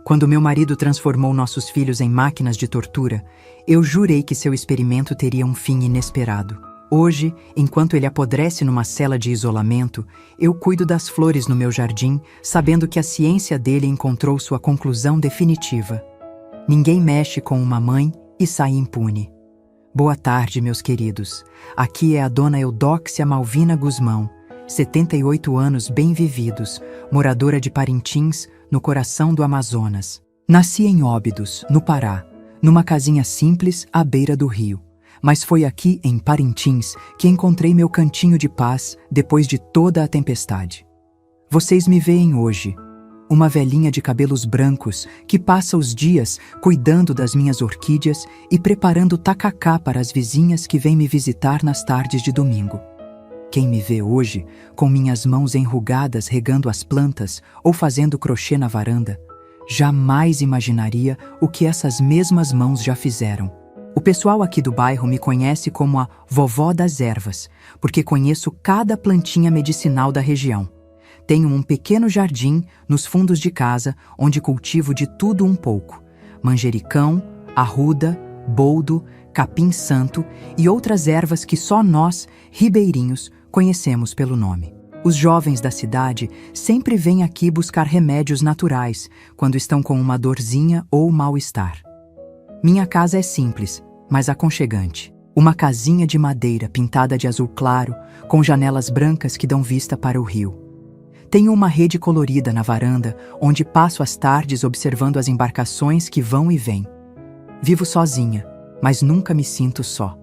Quando meu marido transformou nossos filhos em máquinas de tortura, eu jurei que seu experimento teria um fim inesperado. Hoje, enquanto ele apodrece numa cela de isolamento, eu cuido das flores no meu jardim, sabendo que a ciência dele encontrou sua conclusão definitiva. Ninguém mexe com uma mãe e sai impune. Boa tarde, meus queridos. Aqui é a dona Eudóxia Malvina Guzmão, 78 anos bem vividos, moradora de Parintins, no coração do Amazonas. Nasci em Óbidos, no Pará, numa casinha simples à beira do rio. Mas foi aqui, em Parintins, que encontrei meu cantinho de paz depois de toda a tempestade. Vocês me veem hoje, uma velhinha de cabelos brancos que passa os dias cuidando das minhas orquídeas e preparando tacacá para as vizinhas que vêm me visitar nas tardes de domingo. Quem me vê hoje, com minhas mãos enrugadas regando as plantas ou fazendo crochê na varanda, jamais imaginaria o que essas mesmas mãos já fizeram. O pessoal aqui do bairro me conhece como a vovó das ervas, porque conheço cada plantinha medicinal da região. Tenho um pequeno jardim nos fundos de casa, onde cultivo de tudo um pouco: manjericão, arruda, boldo, capim-santo e outras ervas que só nós, ribeirinhos, conhecemos pelo nome. Os jovens da cidade sempre vêm aqui buscar remédios naturais quando estão com uma dorzinha ou mal-estar. Minha casa é simples, mas aconchegante. Uma casinha de madeira pintada de azul claro, com janelas brancas que dão vista para o rio. Tenho uma rede colorida na varanda, onde passo as tardes observando as embarcações que vão e vêm. Vivo sozinha, mas nunca me sinto só.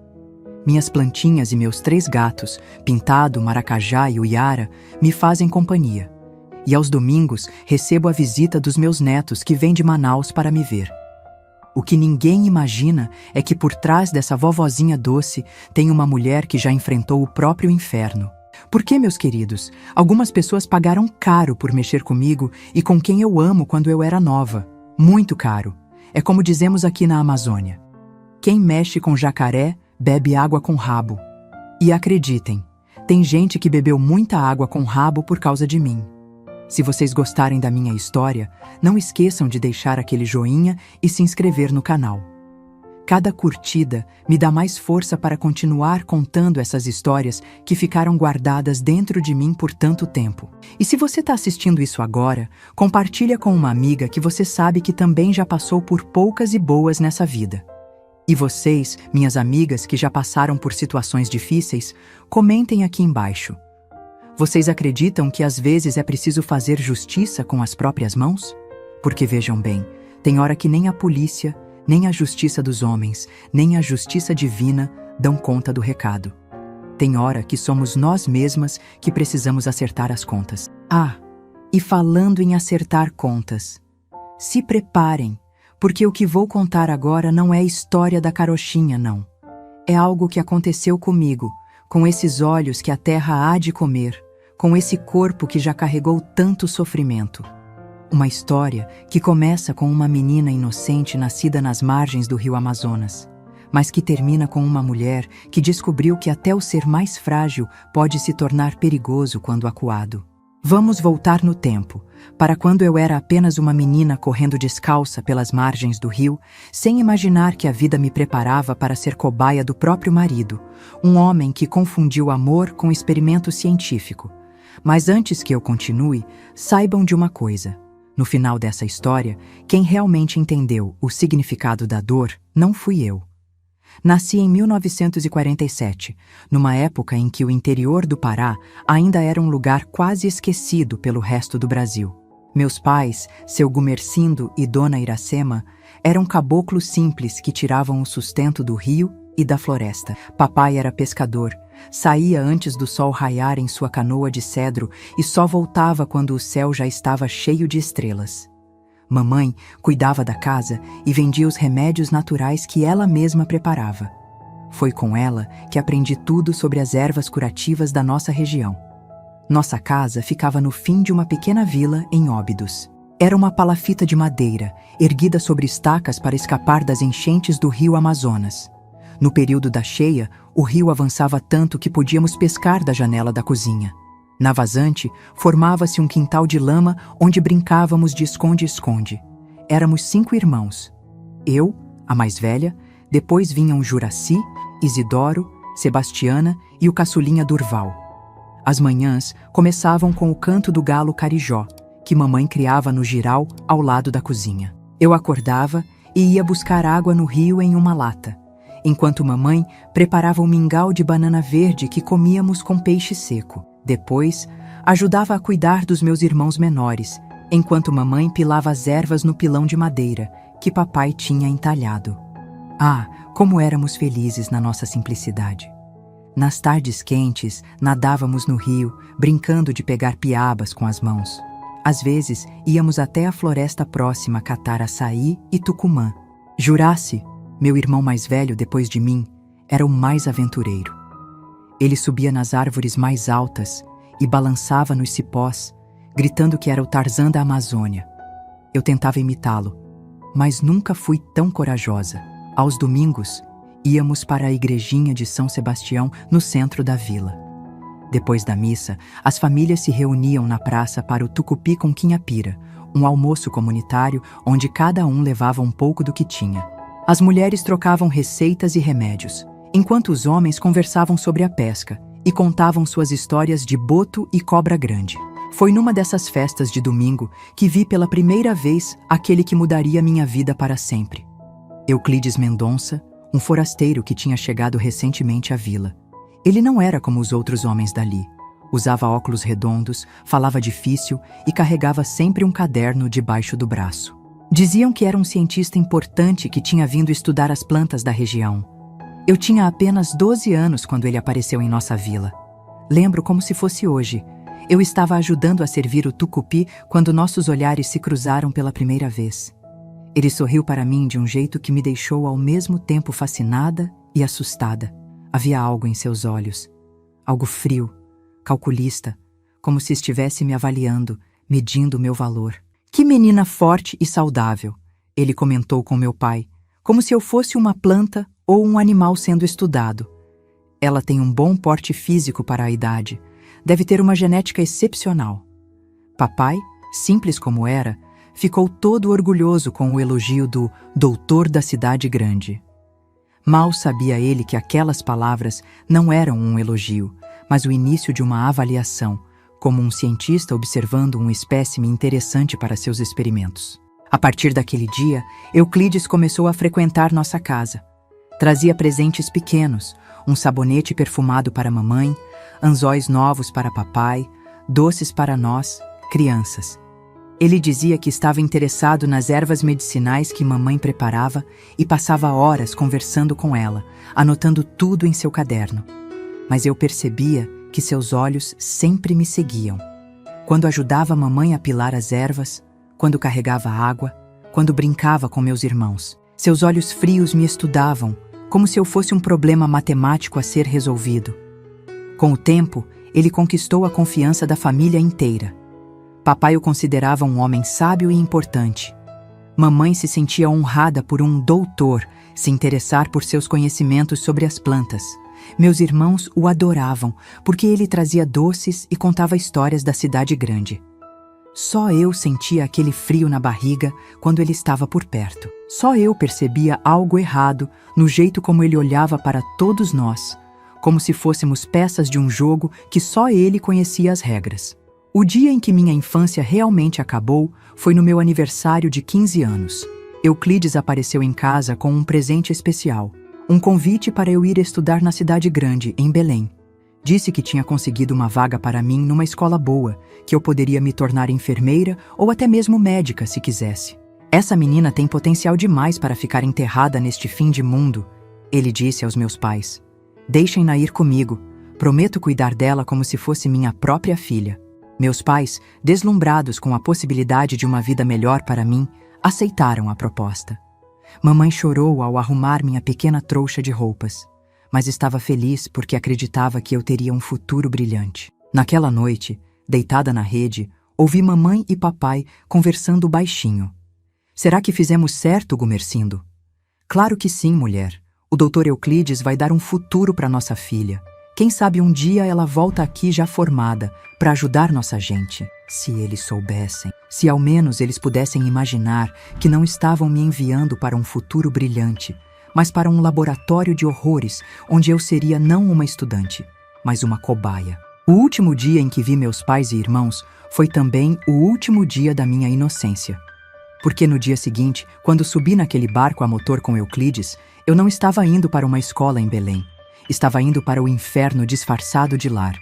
Minhas plantinhas e meus 3 gatos, Pintado, Maracajá e Uiara, me fazem companhia. E aos domingos recebo a visita dos meus netos que vêm de Manaus para me ver. O que ninguém imagina é que por trás dessa vovozinha doce tem uma mulher que já enfrentou o próprio inferno. Porque, meus queridos, algumas pessoas pagaram caro por mexer comigo e com quem eu amo quando eu era nova. Muito caro. É como dizemos aqui na Amazônia: quem mexe com jacaré, bebe água com rabo. E acreditem, tem gente que bebeu muita água com rabo por causa de mim. Se vocês gostarem da minha história, não esqueçam de deixar aquele joinha e se inscrever no canal. Cada curtida me dá mais força para continuar contando essas histórias que ficaram guardadas dentro de mim por tanto tempo. E se você está assistindo isso agora, compartilha com uma amiga que você sabe que também já passou por poucas e boas nessa vida. E vocês, minhas amigas que já passaram por situações difíceis, comentem aqui embaixo. Vocês acreditam que às vezes é preciso fazer justiça com as próprias mãos? Porque vejam bem, tem hora que nem a polícia, nem a justiça dos homens, nem a justiça divina dão conta do recado. Tem hora que somos nós mesmas que precisamos acertar as contas. Ah, e falando em acertar contas, se preparem, porque o que vou contar agora não é história da carochinha, não. É algo que aconteceu comigo, com esses olhos que a terra há de comer, com esse corpo que já carregou tanto sofrimento. Uma história que começa com uma menina inocente nascida nas margens do rio Amazonas, mas que termina com uma mulher que descobriu que até o ser mais frágil pode se tornar perigoso quando acuado. Vamos voltar no tempo, para quando eu era apenas uma menina correndo descalça pelas margens do rio, sem imaginar que a vida me preparava para ser cobaia do próprio marido, um homem que confundiu amor com experimento científico. Mas antes que eu continue, saibam de uma coisa. No final dessa história, quem realmente entendeu o significado da dor não fui eu. Nasci em 1947, numa época em que o interior do Pará ainda era um lugar quase esquecido pelo resto do Brasil. Meus pais, seu Gumercindo e dona Iracema, eram caboclos simples que tiravam o sustento do rio e da floresta. Papai era pescador, saía antes do sol raiar em sua canoa de cedro e só voltava quando o céu já estava cheio de estrelas. Mamãe cuidava da casa e vendia os remédios naturais que ela mesma preparava. Foi com ela que aprendi tudo sobre as ervas curativas da nossa região. Nossa casa ficava no fim de uma pequena vila em Óbidos. Era uma palafita de madeira, erguida sobre estacas para escapar das enchentes do rio Amazonas. No período da cheia, o rio avançava tanto que podíamos pescar da janela da cozinha. Na vazante, formava-se um quintal de lama onde brincávamos de esconde-esconde. éramos 5 irmãos. Eu, a mais velha, depois vinham Juraci, Isidoro, Sebastiana e o caçulinha Durval. As manhãs começavam com o canto do galo carijó, que mamãe criava no giral ao lado da cozinha. Eu acordava e ia buscar água no rio em uma lata, enquanto mamãe preparava um mingau de banana verde que comíamos com peixe seco. Depois, ajudava a cuidar dos meus irmãos menores, enquanto mamãe pilava as ervas no pilão de madeira que papai tinha entalhado. Ah, como éramos felizes na nossa simplicidade! Nas tardes quentes, nadávamos no rio, brincando de pegar piabas com as mãos. Às vezes, íamos até a floresta próxima catar açaí e tucumã. Juraci, meu irmão mais velho depois de mim, era o mais aventureiro. Ele subia nas árvores mais altas e balançava nos cipós, gritando que era o Tarzan da Amazônia. Eu tentava imitá-lo, mas nunca fui tão corajosa. Aos domingos, íamos para a igrejinha de São Sebastião, no centro da vila. Depois da missa, as famílias se reuniam na praça para o tucupi com quinhapira, um almoço comunitário onde cada um levava um pouco do que tinha. As mulheres trocavam receitas e remédios, enquanto os homens conversavam sobre a pesca e contavam suas histórias de boto e cobra grande. Foi numa dessas festas de domingo que vi pela primeira vez aquele que mudaria minha vida para sempre. Euclides Mendonça, um forasteiro que tinha chegado recentemente à vila. Ele não era como os outros homens dali. Usava óculos redondos, falava difícil e carregava sempre um caderno debaixo do braço. Diziam que era um cientista importante que tinha vindo estudar as plantas da região. Eu tinha apenas 12 anos quando ele apareceu em nossa vila. Lembro como se fosse hoje. Eu estava ajudando a servir o tucupi quando nossos olhares se cruzaram pela primeira vez. Ele sorriu para mim de um jeito que me deixou ao mesmo tempo fascinada e assustada. Havia algo em seus olhos. Algo frio, calculista, como se estivesse me avaliando, medindo o meu valor. Que menina forte e saudável, ele comentou com meu pai, como se eu fosse uma planta ou um animal sendo estudado. Ela tem um bom porte físico para a idade. Deve ter uma genética excepcional. Papai, simples como era, ficou todo orgulhoso com o elogio do doutor da cidade grande. Mal sabia ele que aquelas palavras não eram um elogio, mas o início de uma avaliação, como um cientista observando um espécime interessante para seus experimentos. A partir daquele dia, Euclides começou a frequentar nossa casa. Trazia presentes pequenos, um sabonete perfumado para mamãe, anzóis novos para papai, doces para nós, crianças. Ele dizia que estava interessado nas ervas medicinais que mamãe preparava e passava horas conversando com ela, anotando tudo em seu caderno. Mas eu percebia que seus olhos sempre me seguiam. Quando ajudava mamãe a pilar as ervas, quando carregava água, quando brincava com meus irmãos. Seus olhos frios me estudavam, como se eu fosse um problema matemático a ser resolvido. Com o tempo, ele conquistou a confiança da família inteira. Papai o considerava um homem sábio e importante. Mamãe se sentia honrada por um doutor se interessar por seus conhecimentos sobre as plantas. Meus irmãos o adoravam, porque ele trazia doces e contava histórias da cidade grande. Só eu sentia aquele frio na barriga quando ele estava por perto. Só eu percebia algo errado no jeito como ele olhava para todos nós, como se fôssemos peças de um jogo que só ele conhecia as regras. O dia em que minha infância realmente acabou foi no meu aniversário de 15 anos. Euclides apareceu em casa com um presente especial, um convite para eu ir estudar na cidade grande, em Belém. Disse que tinha conseguido uma vaga para mim numa escola boa, que eu poderia me tornar enfermeira ou até mesmo médica se quisesse. Essa menina tem potencial demais para ficar enterrada neste fim de mundo, ele disse aos meus pais. Deixem-na ir comigo, prometo cuidar dela como se fosse minha própria filha. Meus pais, deslumbrados com a possibilidade de uma vida melhor para mim, aceitaram a proposta. Mamãe chorou ao arrumar minha pequena trouxa de roupas, mas estava feliz porque acreditava que eu teria um futuro brilhante. Naquela noite, deitada na rede, ouvi mamãe e papai conversando baixinho. Será que fizemos certo, Gumercindo? Claro que sim, mulher. O doutor Euclides vai dar um futuro para nossa filha. Quem sabe um dia ela volta aqui já formada, para ajudar nossa gente. Se eles soubessem. Se ao menos eles pudessem imaginar que não estavam me enviando para um futuro brilhante, mas para um laboratório de horrores, onde eu seria não uma estudante, mas uma cobaia. O último dia em que vi meus pais e irmãos foi também o último dia da minha inocência. Porque no dia seguinte, quando subi naquele barco a motor com Euclides, eu não estava indo para uma escola em Belém. Estava indo para o inferno disfarçado de lar.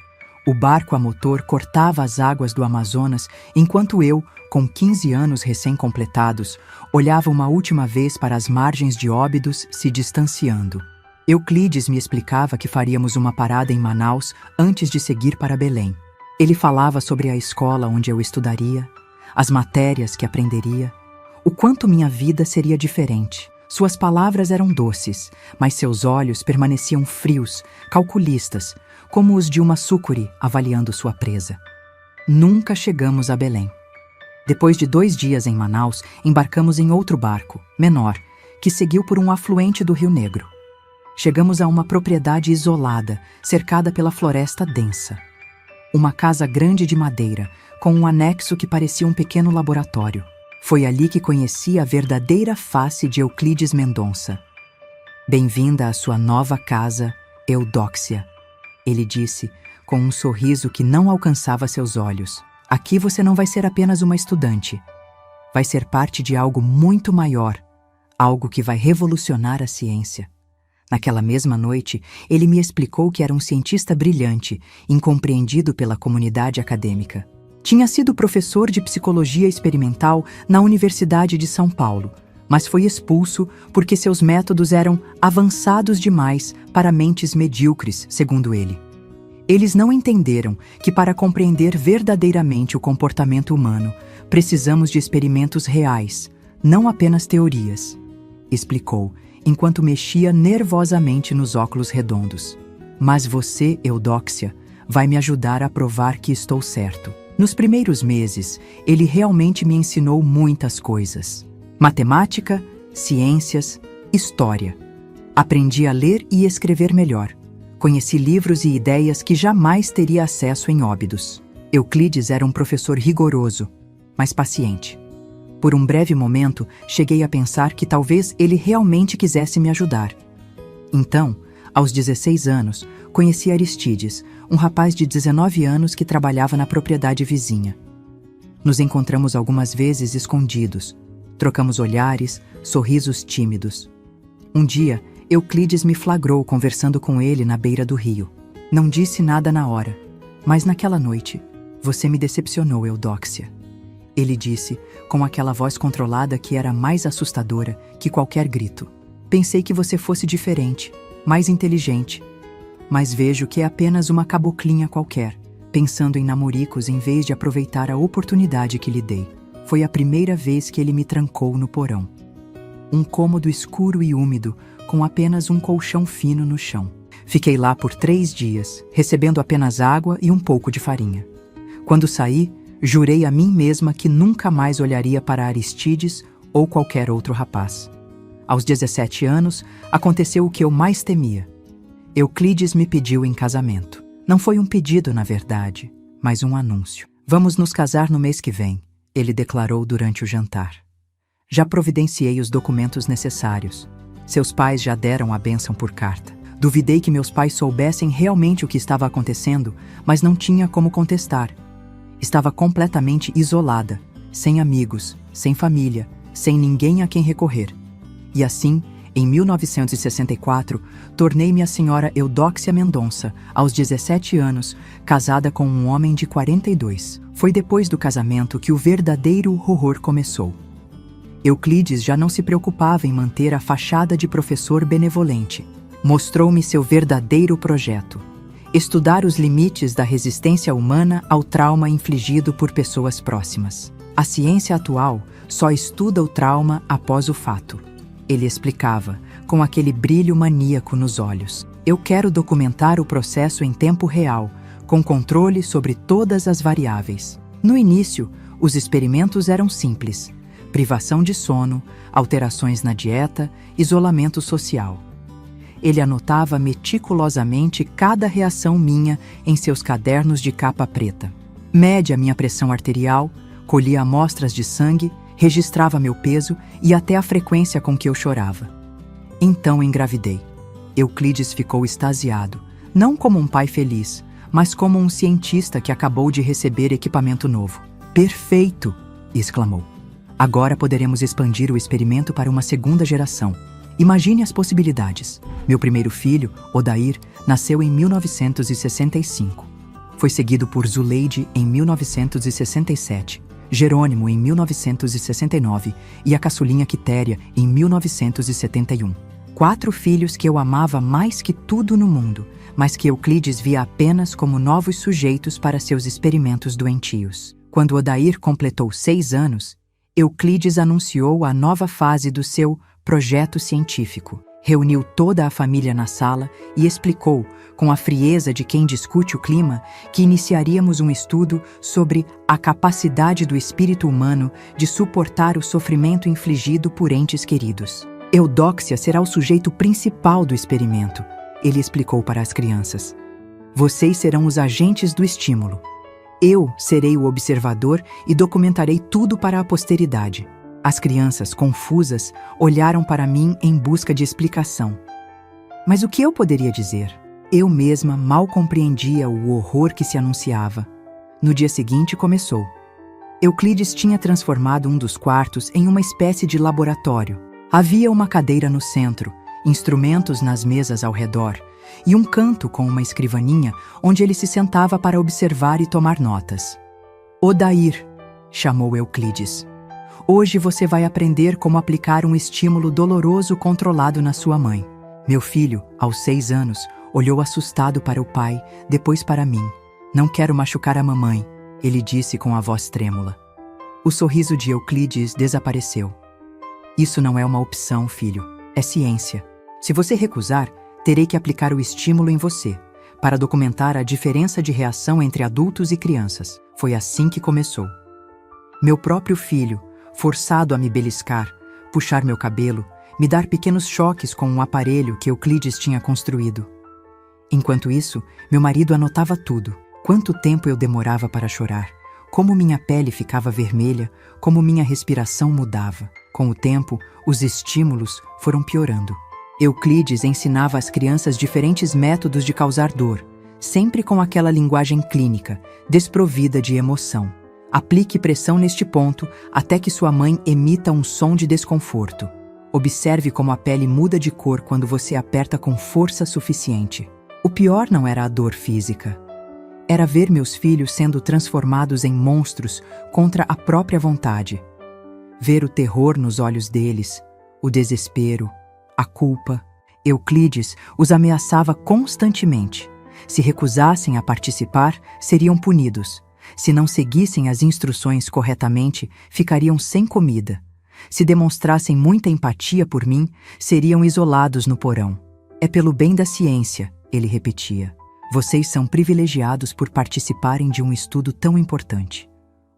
O barco a motor cortava as águas do Amazonas, enquanto eu, com 15 anos recém-completados, olhava uma última vez para as margens de Óbidos se distanciando. Euclides me explicava que faríamos uma parada em Manaus antes de seguir para Belém. Ele falava sobre a escola onde eu estudaria, as matérias que aprenderia, o quanto minha vida seria diferente. Suas palavras eram doces, mas seus olhos permaneciam frios, calculistas, como os de uma sucuri avaliando sua presa. Nunca chegamos a Belém. Depois de 2 dias em Manaus, embarcamos em outro barco, menor, que seguiu por um afluente do Rio Negro. Chegamos a uma propriedade isolada, cercada pela floresta densa. Uma casa grande de madeira, com um anexo que parecia um pequeno laboratório. Foi ali que conheci a verdadeira face de Euclides Mendonça. Bem-vinda à sua nova casa, Eudóxia, ele disse, com um sorriso que não alcançava seus olhos. Aqui você não vai ser apenas uma estudante. Vai ser parte de algo muito maior, algo que vai revolucionar a ciência. Naquela mesma noite, ele me explicou que era um cientista brilhante, incompreendido pela comunidade acadêmica. Tinha sido professor de psicologia experimental na Universidade de São Paulo, mas foi expulso porque seus métodos eram avançados demais para mentes medíocres, segundo ele. Eles não entenderam que para compreender verdadeiramente o comportamento humano, precisamos de experimentos reais, não apenas teorias, explicou, enquanto mexia nervosamente nos óculos redondos. Mas você, Eudóxia, vai me ajudar a provar que estou certo. Nos primeiros meses, ele realmente me ensinou muitas coisas. Matemática, ciências, história. Aprendi a ler e escrever melhor. Conheci livros e ideias que jamais teria acesso em Óbidos. Euclides era um professor rigoroso, mas paciente. Por um breve momento, cheguei a pensar que talvez ele realmente quisesse me ajudar. Então, aos 16 anos, conheci Aristides, um rapaz de 19 anos que trabalhava na propriedade vizinha. Nos encontramos algumas vezes escondidos. Trocamos olhares, sorrisos tímidos. Um dia, Euclides me flagrou conversando com ele na beira do rio. Não disse nada na hora, mas naquela noite, você me decepcionou, Eudóxia. Ele disse, com aquela voz controlada que era mais assustadora que qualquer grito. Pensei que você fosse diferente, mais inteligente. Mas vejo que é apenas uma caboclinha qualquer, pensando em namoricos em vez de aproveitar a oportunidade que lhe dei. Foi a primeira vez que ele me trancou no porão. Um cômodo escuro e úmido, com apenas um colchão fino no chão. Fiquei lá por 3 dias, recebendo apenas água e um pouco de farinha. Quando saí, jurei a mim mesma que nunca mais olharia para Aristides ou qualquer outro rapaz. Aos 17 anos, aconteceu o que eu mais temia. Euclides me pediu em casamento. Não foi um pedido, na verdade, mas um anúncio. Vamos nos casar no mês que vem, ele declarou durante o jantar. Já providenciei os documentos necessários. Seus pais já deram a bênção por carta. Duvidei que meus pais soubessem realmente o que estava acontecendo, mas não tinha como contestar. Estava completamente isolada, sem amigos, sem família, sem ninguém a quem recorrer. E assim, em 1964, tornei-me a senhora Eudóxia Mendonça, aos 17 anos, casada com um homem de 42. Foi depois do casamento que o verdadeiro horror começou. Euclides já não se preocupava em manter a fachada de professor benevolente. Mostrou-me seu verdadeiro projeto: estudar os limites da resistência humana ao trauma infligido por pessoas próximas. A ciência atual só estuda o trauma após o fato. Ele explicava, com aquele brilho maníaco nos olhos. Eu quero documentar o processo em tempo real, com controle sobre todas as variáveis. No início, os experimentos eram simples: privação de sono, alterações na dieta, isolamento social. Ele anotava meticulosamente cada reação minha em seus cadernos de capa preta. Mede a minha pressão arterial, Colhia amostras de sangue, registrava meu peso e até a frequência com que eu chorava. Então engravidei. Euclides ficou extasiado, não como um pai feliz, mas como um cientista que acabou de receber equipamento novo. Perfeito! Exclamou. Agora poderemos expandir o experimento para uma segunda geração. Imagine as possibilidades. Meu primeiro filho, Odair, nasceu em 1965. Foi seguido por Zuleide em 1967, Jerônimo em 1969 e a caçulinha Quitéria em 1971. 4 filhos que eu amava mais que tudo no mundo, mas que Euclides via apenas como novos sujeitos para seus experimentos doentios. Quando Odair completou 6 anos, Euclides anunciou a nova fase do seu projeto científico. Reuniu toda a família na sala e explicou, com a frieza de quem discute o clima, que iniciaríamos um estudo sobre a capacidade do espírito humano de suportar o sofrimento infligido por entes queridos. Eudóxia será o sujeito principal do experimento, ele explicou para as crianças. Vocês serão os agentes do estímulo. Eu serei o observador e documentarei tudo para a posteridade. As crianças, confusas, olharam para mim em busca de explicação. Mas o que eu poderia dizer? Eu mesma mal compreendia o horror que se anunciava. No dia seguinte começou. Euclides tinha transformado um dos quartos em uma espécie de laboratório. Havia uma cadeira no centro, instrumentos nas mesas ao redor, e um canto com uma escrivaninha onde ele se sentava para observar e tomar notas. Odair, chamou Euclides. Hoje você vai aprender como aplicar um estímulo doloroso controlado na sua mãe. Meu filho, aos 6 anos, olhou assustado para o pai, depois para mim. Não quero machucar a mamãe, ele disse com a voz trêmula. O sorriso de Euclides desapareceu. Isso não é uma opção, filho. É ciência. Se você recusar, terei que aplicar o estímulo em você, para documentar a diferença de reação entre adultos e crianças. Foi assim que começou. Meu próprio filho, forçado a me beliscar, puxar meu cabelo, me dar pequenos choques com um aparelho que Euclides tinha construído. Enquanto isso, meu marido anotava tudo. Quanto tempo eu demorava para chorar, como minha pele ficava vermelha, como minha respiração mudava. Com o tempo, os estímulos foram piorando. Euclides ensinava às crianças diferentes métodos de causar dor, sempre com aquela linguagem clínica, desprovida de emoção. Aplique pressão neste ponto até que sua mãe emita um som de desconforto. Observe como a pele muda de cor quando você aperta com força suficiente. O pior não era a dor física. Era ver meus filhos sendo transformados em monstros contra a própria vontade. Ver o terror nos olhos deles, o desespero, a culpa. Euclides os ameaçava constantemente. Se recusassem a participar, seriam punidos. Se não seguissem as instruções corretamente, ficariam sem comida. Se demonstrassem muita empatia por mim, seriam isolados no porão. É pelo bem da ciência, ele repetia. Vocês são privilegiados por participarem de um estudo tão importante.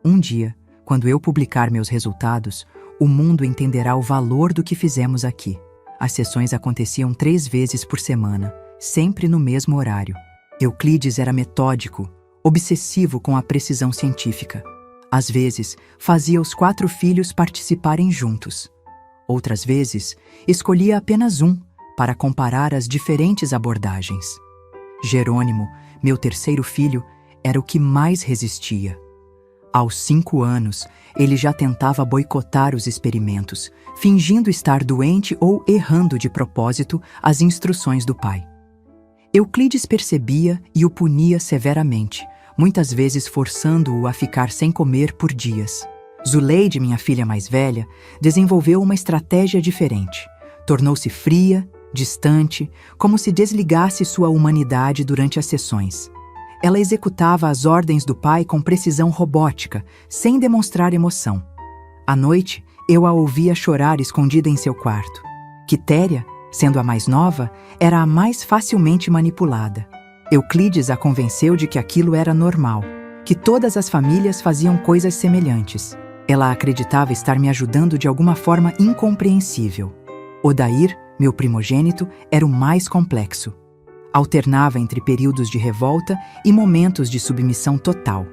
Um dia, quando eu publicar meus resultados, o mundo entenderá o valor do que fizemos aqui. As sessões aconteciam 3 vezes por semana, sempre no mesmo horário. Euclides era metódico, obsessivo com a precisão científica. Às vezes, fazia os 4 filhos participarem juntos. Outras vezes, escolhia apenas um para comparar as diferentes abordagens. Jerônimo, meu terceiro filho, era o que mais resistia. Aos 5 anos, ele já tentava boicotar os experimentos, fingindo estar doente ou errando de propósito as instruções do pai. Euclides percebia e o punia severamente, muitas vezes forçando-o a ficar sem comer por dias. Zuleide, minha filha mais velha, desenvolveu uma estratégia diferente. Tornou-se fria, distante, como se desligasse sua humanidade durante as sessões. Ela executava as ordens do pai com precisão robótica, sem demonstrar emoção. À noite, eu a ouvia chorar escondida em seu quarto. Quitéria, sendo a mais nova, era a mais facilmente manipulada. Euclides a convenceu de que aquilo era normal, que todas as famílias faziam coisas semelhantes. Ela acreditava estar me ajudando de alguma forma incompreensível. Odair, meu primogênito, era o mais complexo. Alternava entre períodos de revolta e momentos de submissão total.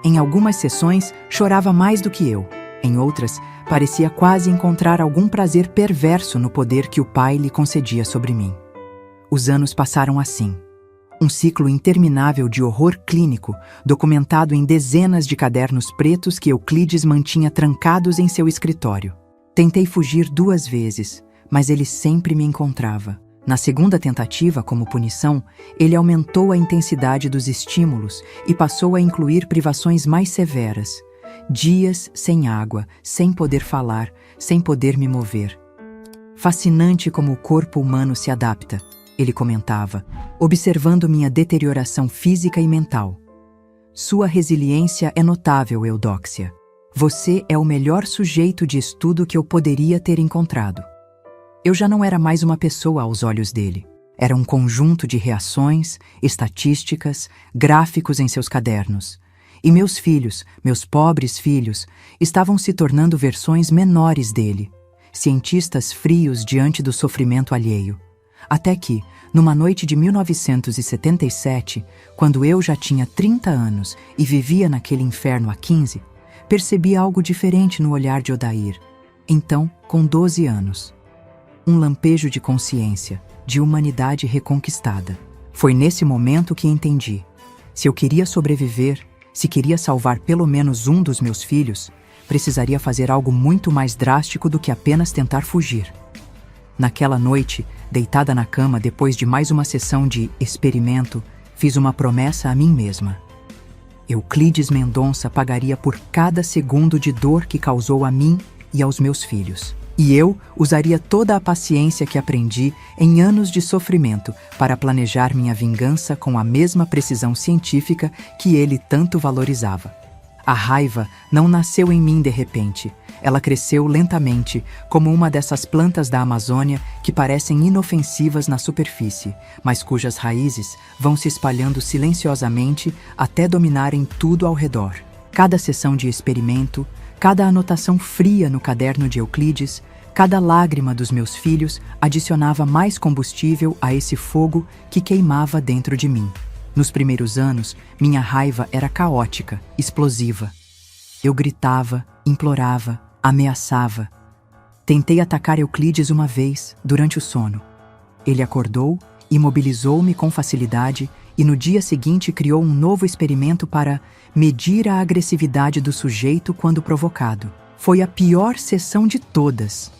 Em algumas sessões, chorava mais do que eu. Em outras, parecia quase encontrar algum prazer perverso no poder que o pai lhe concedia sobre mim. Os anos passaram assim. Um ciclo interminável de horror clínico, documentado em dezenas de cadernos pretos que Euclides mantinha trancados em seu escritório. Tentei fugir 2 vezes, mas ele sempre me encontrava. Na segunda tentativa, como punição, ele aumentou a intensidade dos estímulos e passou a incluir privações mais severas. Dias sem água, sem poder falar, sem poder me mover. Fascinante como o corpo humano se adapta, ele comentava, observando minha deterioração física e mental. Sua resiliência é notável, Eudóxia. Você é o melhor sujeito de estudo que eu poderia ter encontrado. Eu já não era mais uma pessoa aos olhos dele. Era um conjunto de reações, estatísticas, gráficos em seus cadernos. E meus filhos, meus pobres filhos, estavam se tornando versões menores dele, cientistas frios diante do sofrimento alheio. Até que, numa noite de 1977, quando eu já tinha 30 anos e vivia naquele inferno há 15, percebi algo diferente no olhar de Odair. Então, com 12 anos. Um lampejo de consciência, de humanidade reconquistada. Foi nesse momento que entendi. Se eu queria sobreviver, se queria salvar pelo menos um dos meus filhos, precisaria fazer algo muito mais drástico do que apenas tentar fugir. Naquela noite, deitada na cama depois de mais uma sessão de experimento, fiz uma promessa a mim mesma. Euclides Mendonça pagaria por cada segundo de dor que causou a mim e aos meus filhos. E eu usaria toda a paciência que aprendi em anos de sofrimento para planejar minha vingança com a mesma precisão científica que ele tanto valorizava. A raiva não nasceu em mim de repente. Ela cresceu lentamente, como uma dessas plantas da Amazônia que parecem inofensivas na superfície, mas cujas raízes vão se espalhando silenciosamente até dominarem tudo ao redor. Cada sessão de experimento, cada anotação fria no caderno de Euclides, cada lágrima dos meus filhos adicionava mais combustível a esse fogo que queimava dentro de mim. Nos primeiros anos, minha raiva era caótica, explosiva. Eu gritava, implorava, ameaçava. Tentei atacar Euclides uma vez, durante o sono. Ele acordou, imobilizou-me com facilidade e no dia seguinte criou um novo experimento para medir a agressividade do sujeito quando provocado. Foi a pior sessão de todas.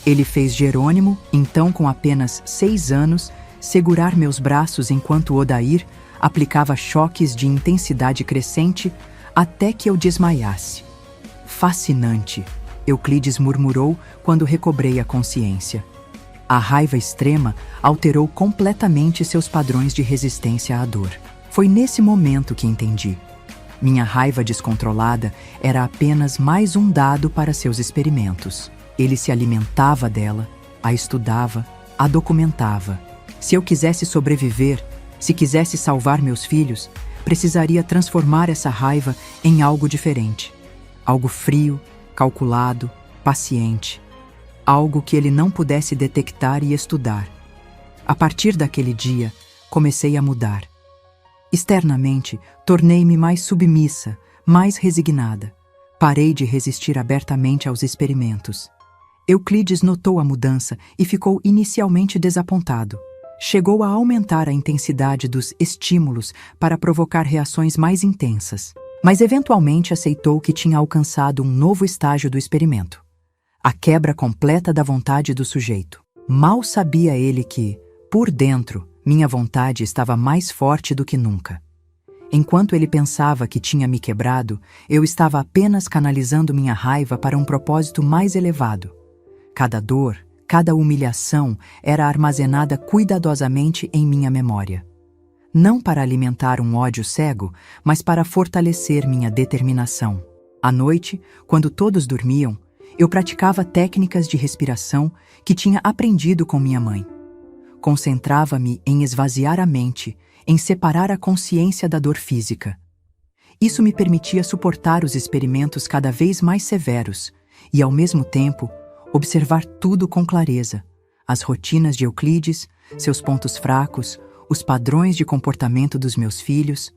Ele fez Jerônimo, então com apenas 6 anos, segurar meus braços enquanto Odair aplicava choques de intensidade crescente até que eu desmaiasse. Fascinante, Euclides murmurou quando recobrei a consciência. A raiva extrema alterou completamente seus padrões de resistência à dor. Foi nesse momento que entendi. Minha raiva descontrolada era apenas mais um dado para seus experimentos. Ele se alimentava dela, a estudava, a documentava. Se eu quisesse sobreviver, se quisesse salvar meus filhos, precisaria transformar essa raiva em algo diferente. Algo frio, calculado, paciente. Algo que ele não pudesse detectar e estudar. A partir daquele dia, comecei a mudar. Externamente, tornei-me mais submissa, mais resignada. Parei de resistir abertamente aos experimentos. Euclides notou a mudança e ficou inicialmente desapontado. Chegou a aumentar a intensidade dos estímulos para provocar reações mais intensas, mas eventualmente aceitou que tinha alcançado um novo estágio do experimento. A quebra completa da vontade do sujeito. Mal sabia ele que, por dentro, minha vontade estava mais forte do que nunca. Enquanto ele pensava que tinha me quebrado, eu estava apenas canalizando minha raiva para um propósito mais elevado. Cada dor, cada humilhação era armazenada cuidadosamente em minha memória. Não para alimentar um ódio cego, mas para fortalecer minha determinação. À noite, quando todos dormiam, eu praticava técnicas de respiração que tinha aprendido com minha mãe. Concentrava-me em esvaziar a mente, em separar a consciência da dor física. Isso me permitia suportar os experimentos cada vez mais severos e, ao mesmo tempo, observar tudo com clareza, as rotinas de Euclides, seus pontos fracos, os padrões de comportamento dos meus filhos.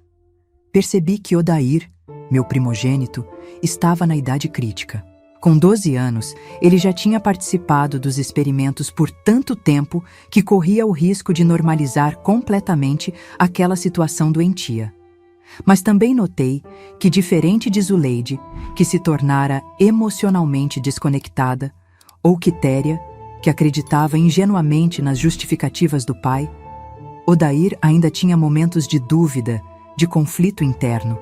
Percebi que Odair, meu primogênito, estava na idade crítica. Com 12 anos, ele já tinha participado dos experimentos por tanto tempo que corria o risco de normalizar completamente aquela situação doentia. Mas também notei que, diferente de Zuleide, que se tornara emocionalmente desconectada, ou Quitéria, que acreditava ingenuamente nas justificativas do pai, Odair ainda tinha momentos de dúvida, de conflito interno.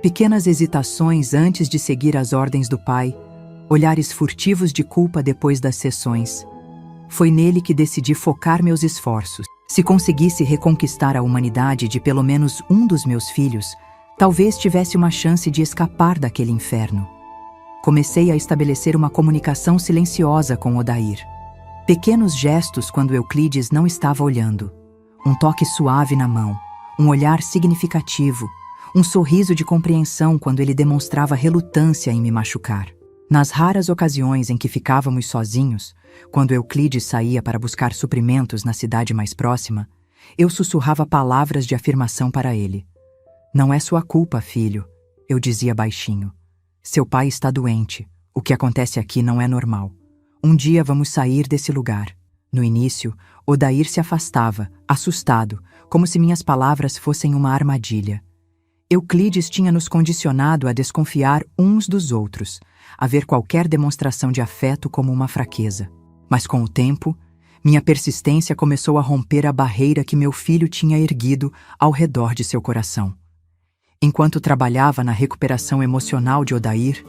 Pequenas hesitações antes de seguir as ordens do pai, olhares furtivos de culpa depois das sessões. Foi nele que decidi focar meus esforços. Se conseguisse reconquistar a humanidade de pelo menos um dos meus filhos, talvez tivesse uma chance de escapar daquele inferno. Comecei a estabelecer uma comunicação silenciosa com Odair. Pequenos gestos quando Euclides não estava olhando. Um toque suave na mão, um olhar significativo, um sorriso de compreensão quando ele demonstrava relutância em me machucar. Nas raras ocasiões em que ficávamos sozinhos, quando Euclides saía para buscar suprimentos na cidade mais próxima, eu sussurrava palavras de afirmação para ele. Não é sua culpa, filho, eu dizia baixinho. Seu pai está doente. O que acontece aqui não é normal. Um dia vamos sair desse lugar. No início, Odair se afastava, assustado, como se minhas palavras fossem uma armadilha. Euclides tinha nos condicionado a desconfiar uns dos outros, a ver qualquer demonstração de afeto como uma fraqueza. Mas com o tempo, minha persistência começou a romper a barreira que meu filho tinha erguido ao redor de seu coração. Enquanto trabalhava na recuperação emocional de Odair,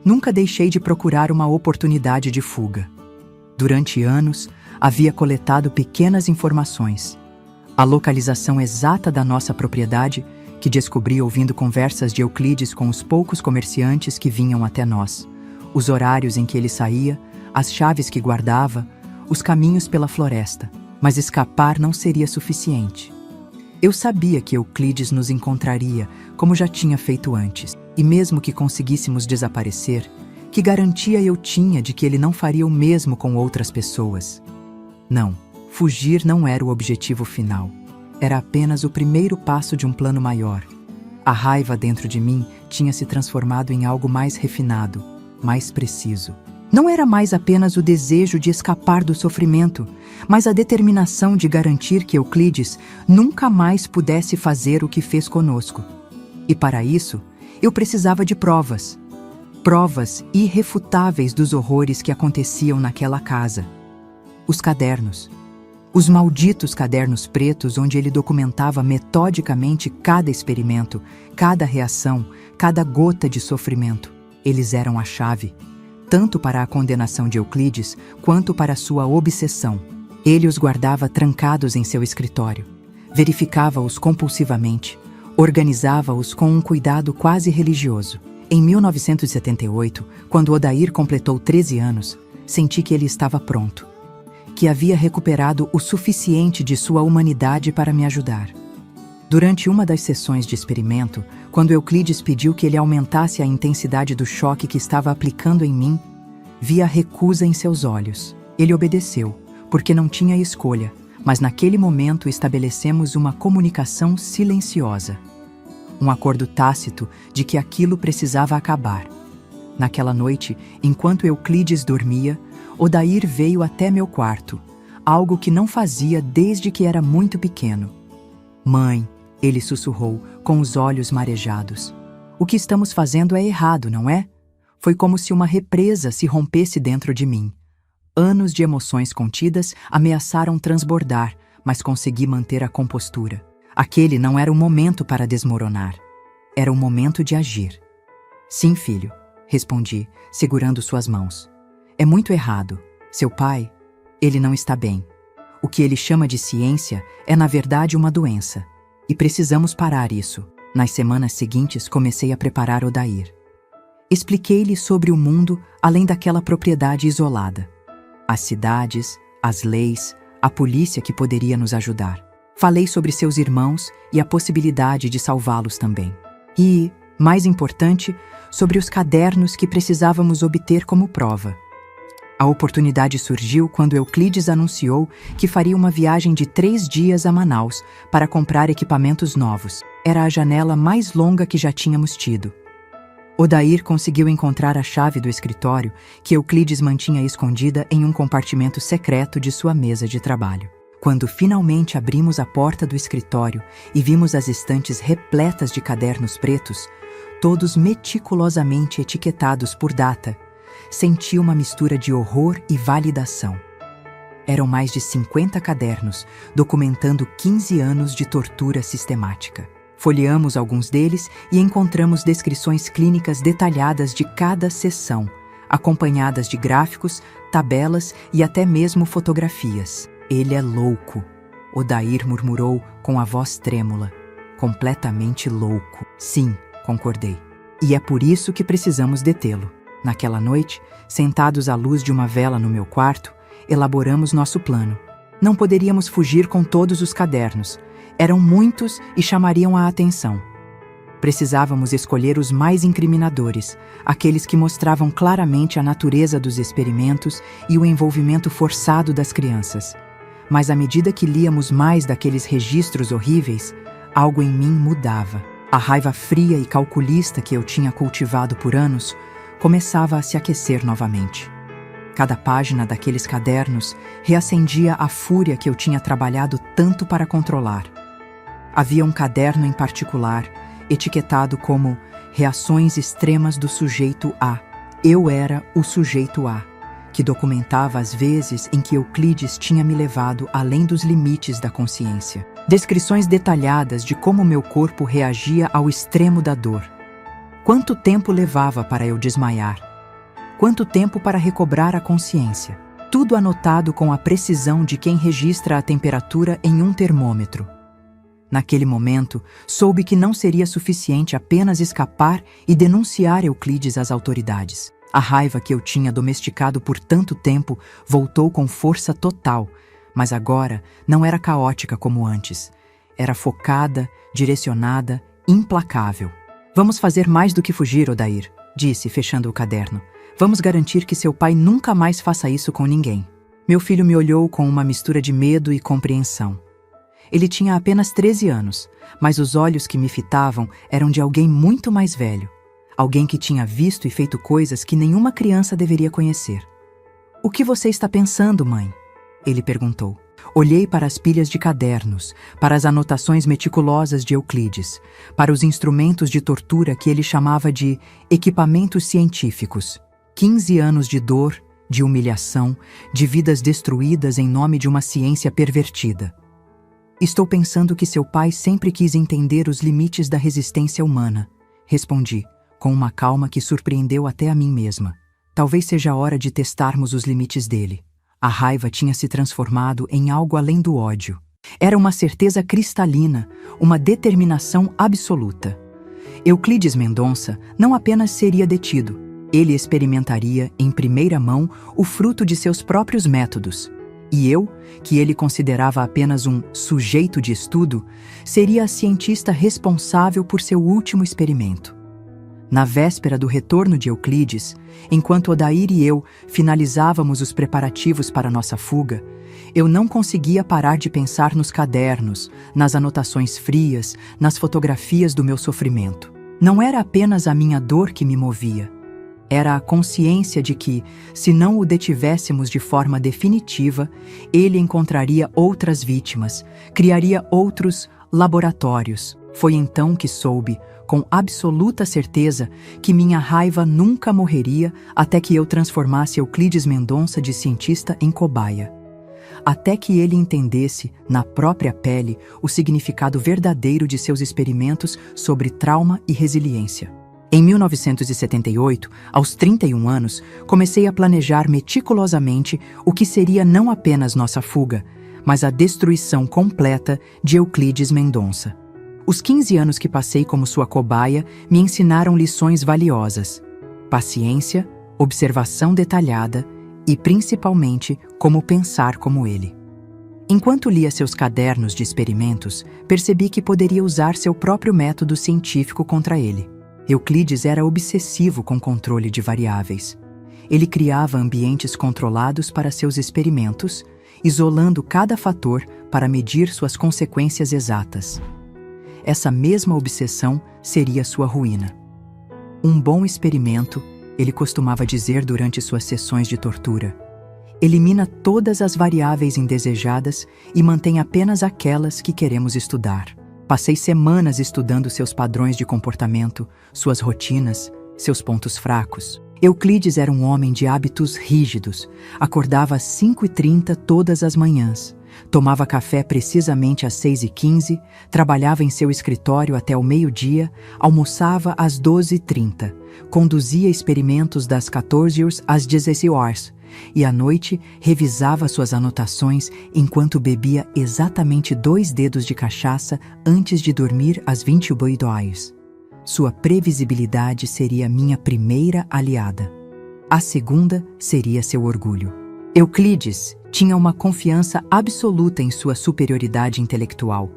nunca deixei de procurar uma oportunidade de fuga. Durante anos, havia coletado pequenas informações. A localização exata da nossa propriedade, que descobri ouvindo conversas de Euclides com os poucos comerciantes que vinham até nós, os horários em que ele saía, as chaves que guardava, os caminhos pela floresta. Mas escapar não seria suficiente. Eu sabia que Euclides nos encontraria, como já tinha feito antes. E mesmo que conseguíssemos desaparecer, que garantia eu tinha de que ele não faria o mesmo com outras pessoas? Não, fugir não era o objetivo final. Era apenas o primeiro passo de um plano maior. A raiva dentro de mim tinha se transformado em algo mais refinado, mais preciso. Não era mais apenas o desejo de escapar do sofrimento, mas a determinação de garantir que Euclides nunca mais pudesse fazer o que fez conosco. E para isso, eu precisava de provas. Provas irrefutáveis dos horrores que aconteciam naquela casa. Os cadernos. Os malditos cadernos pretos onde ele documentava metodicamente cada experimento, cada reação, cada gota de sofrimento. Eles eram a chave, tanto para a condenação de Euclides, quanto para sua obsessão. Ele os guardava trancados em seu escritório, verificava-os compulsivamente, organizava-os com um cuidado quase religioso. Em 1978, quando Odair completou 13 anos, senti que ele estava pronto, que havia recuperado o suficiente de sua humanidade para me ajudar. Durante uma das sessões de experimento, quando Euclides pediu que ele aumentasse a intensidade do choque que estava aplicando em mim, vi a recusa em seus olhos. Ele obedeceu, porque não tinha escolha, mas naquele momento estabelecemos uma comunicação silenciosa. Um acordo tácito de que aquilo precisava acabar. Naquela noite, enquanto Euclides dormia, Odair veio até meu quarto, algo que não fazia desde que era muito pequeno. Mãe, ele sussurrou, com os olhos marejados. O que estamos fazendo é errado, não é? Foi como se uma represa se rompesse dentro de mim. Anos de emoções contidas ameaçaram transbordar, mas consegui manter a compostura. Aquele não era o momento para desmoronar. Era o momento de agir. Sim, filho, respondi, segurando suas mãos. É muito errado. Seu pai, ele não está bem. O que ele chama de ciência é, na verdade, uma doença. E precisamos parar isso. Nas semanas seguintes, comecei a preparar Odair. Expliquei-lhe sobre o mundo além daquela propriedade isolada. As cidades, as leis, a polícia que poderia nos ajudar. Falei sobre seus irmãos e a possibilidade de salvá-los também. E, mais importante, sobre os cadernos que precisávamos obter como prova. A oportunidade surgiu quando Euclides anunciou que faria uma viagem de 3 dias a Manaus para comprar equipamentos novos. Era a janela mais longa que já tínhamos tido. Odair conseguiu encontrar a chave do escritório que Euclides mantinha escondida em um compartimento secreto de sua mesa de trabalho. Quando finalmente abrimos a porta do escritório e vimos as estantes repletas de cadernos pretos, todos meticulosamente etiquetados por data, senti uma mistura de horror e validação. Eram mais de 50 cadernos, documentando 15 anos de tortura sistemática. Folheamos alguns deles e encontramos descrições clínicas detalhadas de cada sessão, acompanhadas de gráficos, tabelas e até mesmo fotografias. Ele é louco, Odair murmurou com a voz trêmula. Completamente louco. Sim, concordei. E é por isso que precisamos detê-lo. Naquela noite, sentados à luz de uma vela no meu quarto, elaboramos nosso plano. Não poderíamos fugir com todos os cadernos. Eram muitos e chamariam a atenção. Precisávamos escolher os mais incriminadores, aqueles que mostravam claramente a natureza dos experimentos e o envolvimento forçado das crianças. Mas à medida que líamos mais daqueles registros horríveis, algo em mim mudava. A raiva fria e calculista que eu tinha cultivado por anos começava a se aquecer novamente. Cada página daqueles cadernos reacendia a fúria que eu tinha trabalhado tanto para controlar. Havia um caderno em particular, etiquetado como Reações Extremas do Sujeito A. Eu era o Sujeito A, que documentava as vezes em que Euclides tinha me levado além dos limites da consciência. Descrições detalhadas de como meu corpo reagia ao extremo da dor. Quanto tempo levava para eu desmaiar? Quanto tempo para recobrar a consciência? Tudo anotado com a precisão de quem registra a temperatura em um termômetro. Naquele momento, soube que não seria suficiente apenas escapar e denunciar Euclides às autoridades. A raiva que eu tinha domesticado por tanto tempo voltou com força total, mas agora não era caótica como antes. Era focada, direcionada, implacável. Vamos fazer mais do que fugir, Odair, disse, fechando o caderno. Vamos garantir que seu pai nunca mais faça isso com ninguém. Meu filho me olhou com uma mistura de medo e compreensão. Ele tinha apenas 13 anos, mas os olhos que me fitavam eram de alguém muito mais velho. Alguém que tinha visto e feito coisas que nenhuma criança deveria conhecer. O que você está pensando, mãe? Ele perguntou. Olhei para as pilhas de cadernos, para as anotações meticulosas de Euclides, para os instrumentos de tortura que ele chamava de equipamentos científicos. 15 anos de dor, de humilhação, de vidas destruídas em nome de uma ciência pervertida. Estou pensando que seu pai sempre quis entender os limites da resistência humana, respondi, com uma calma que surpreendeu até a mim mesma. Talvez seja a hora de testarmos os limites dele. A raiva tinha se transformado em algo além do ódio. Era uma certeza cristalina, uma determinação absoluta. Euclides Mendonça não apenas seria detido, ele experimentaria, em primeira mão, o fruto de seus próprios métodos. E eu, que ele considerava apenas um sujeito de estudo, seria a cientista responsável por seu último experimento. Na véspera do retorno de Euclides, enquanto Odair e eu finalizávamos os preparativos para nossa fuga, eu não conseguia parar de pensar nos cadernos, nas anotações frias, nas fotografias do meu sofrimento. Não era apenas a minha dor que me movia. Era a consciência de que, se não o detivéssemos de forma definitiva, ele encontraria outras vítimas, criaria outros laboratórios. Foi então que soube, com absoluta certeza, que minha raiva nunca morreria até que eu transformasse Euclides Mendonça de cientista em cobaia. Até que ele entendesse, na própria pele, o significado verdadeiro de seus experimentos sobre trauma e resiliência. Em 1978, aos 31 anos, comecei a planejar meticulosamente o que seria não apenas nossa fuga, mas a destruição completa de Euclides Mendonça. Os 15 anos que passei como sua cobaia me ensinaram lições valiosas: paciência, observação detalhada e, principalmente, como pensar como ele. Enquanto lia seus cadernos de experimentos, percebi que poderia usar seu próprio método científico contra ele. Euclides era obsessivo com controle de variáveis. Ele criava ambientes controlados para seus experimentos, isolando cada fator para medir suas consequências exatas. Essa mesma obsessão seria sua ruína. Um bom experimento, ele costumava dizer durante suas sessões de tortura. Elimina todas as variáveis indesejadas e mantém apenas aquelas que queremos estudar. Passei semanas estudando seus padrões de comportamento, suas rotinas, seus pontos fracos. Euclides era um homem de hábitos rígidos. Acordava às 5h30 todas as manhãs. Tomava café precisamente às 6h15, trabalhava em seu escritório até o meio-dia, almoçava às 12h30, conduzia experimentos das 14h às 16h e à noite revisava suas anotações enquanto bebia exatamente 2 dedos de cachaça antes de dormir às 22h. Sua previsibilidade seria minha primeira aliada. A segunda seria seu orgulho. Euclides tinha uma confiança absoluta em sua superioridade intelectual.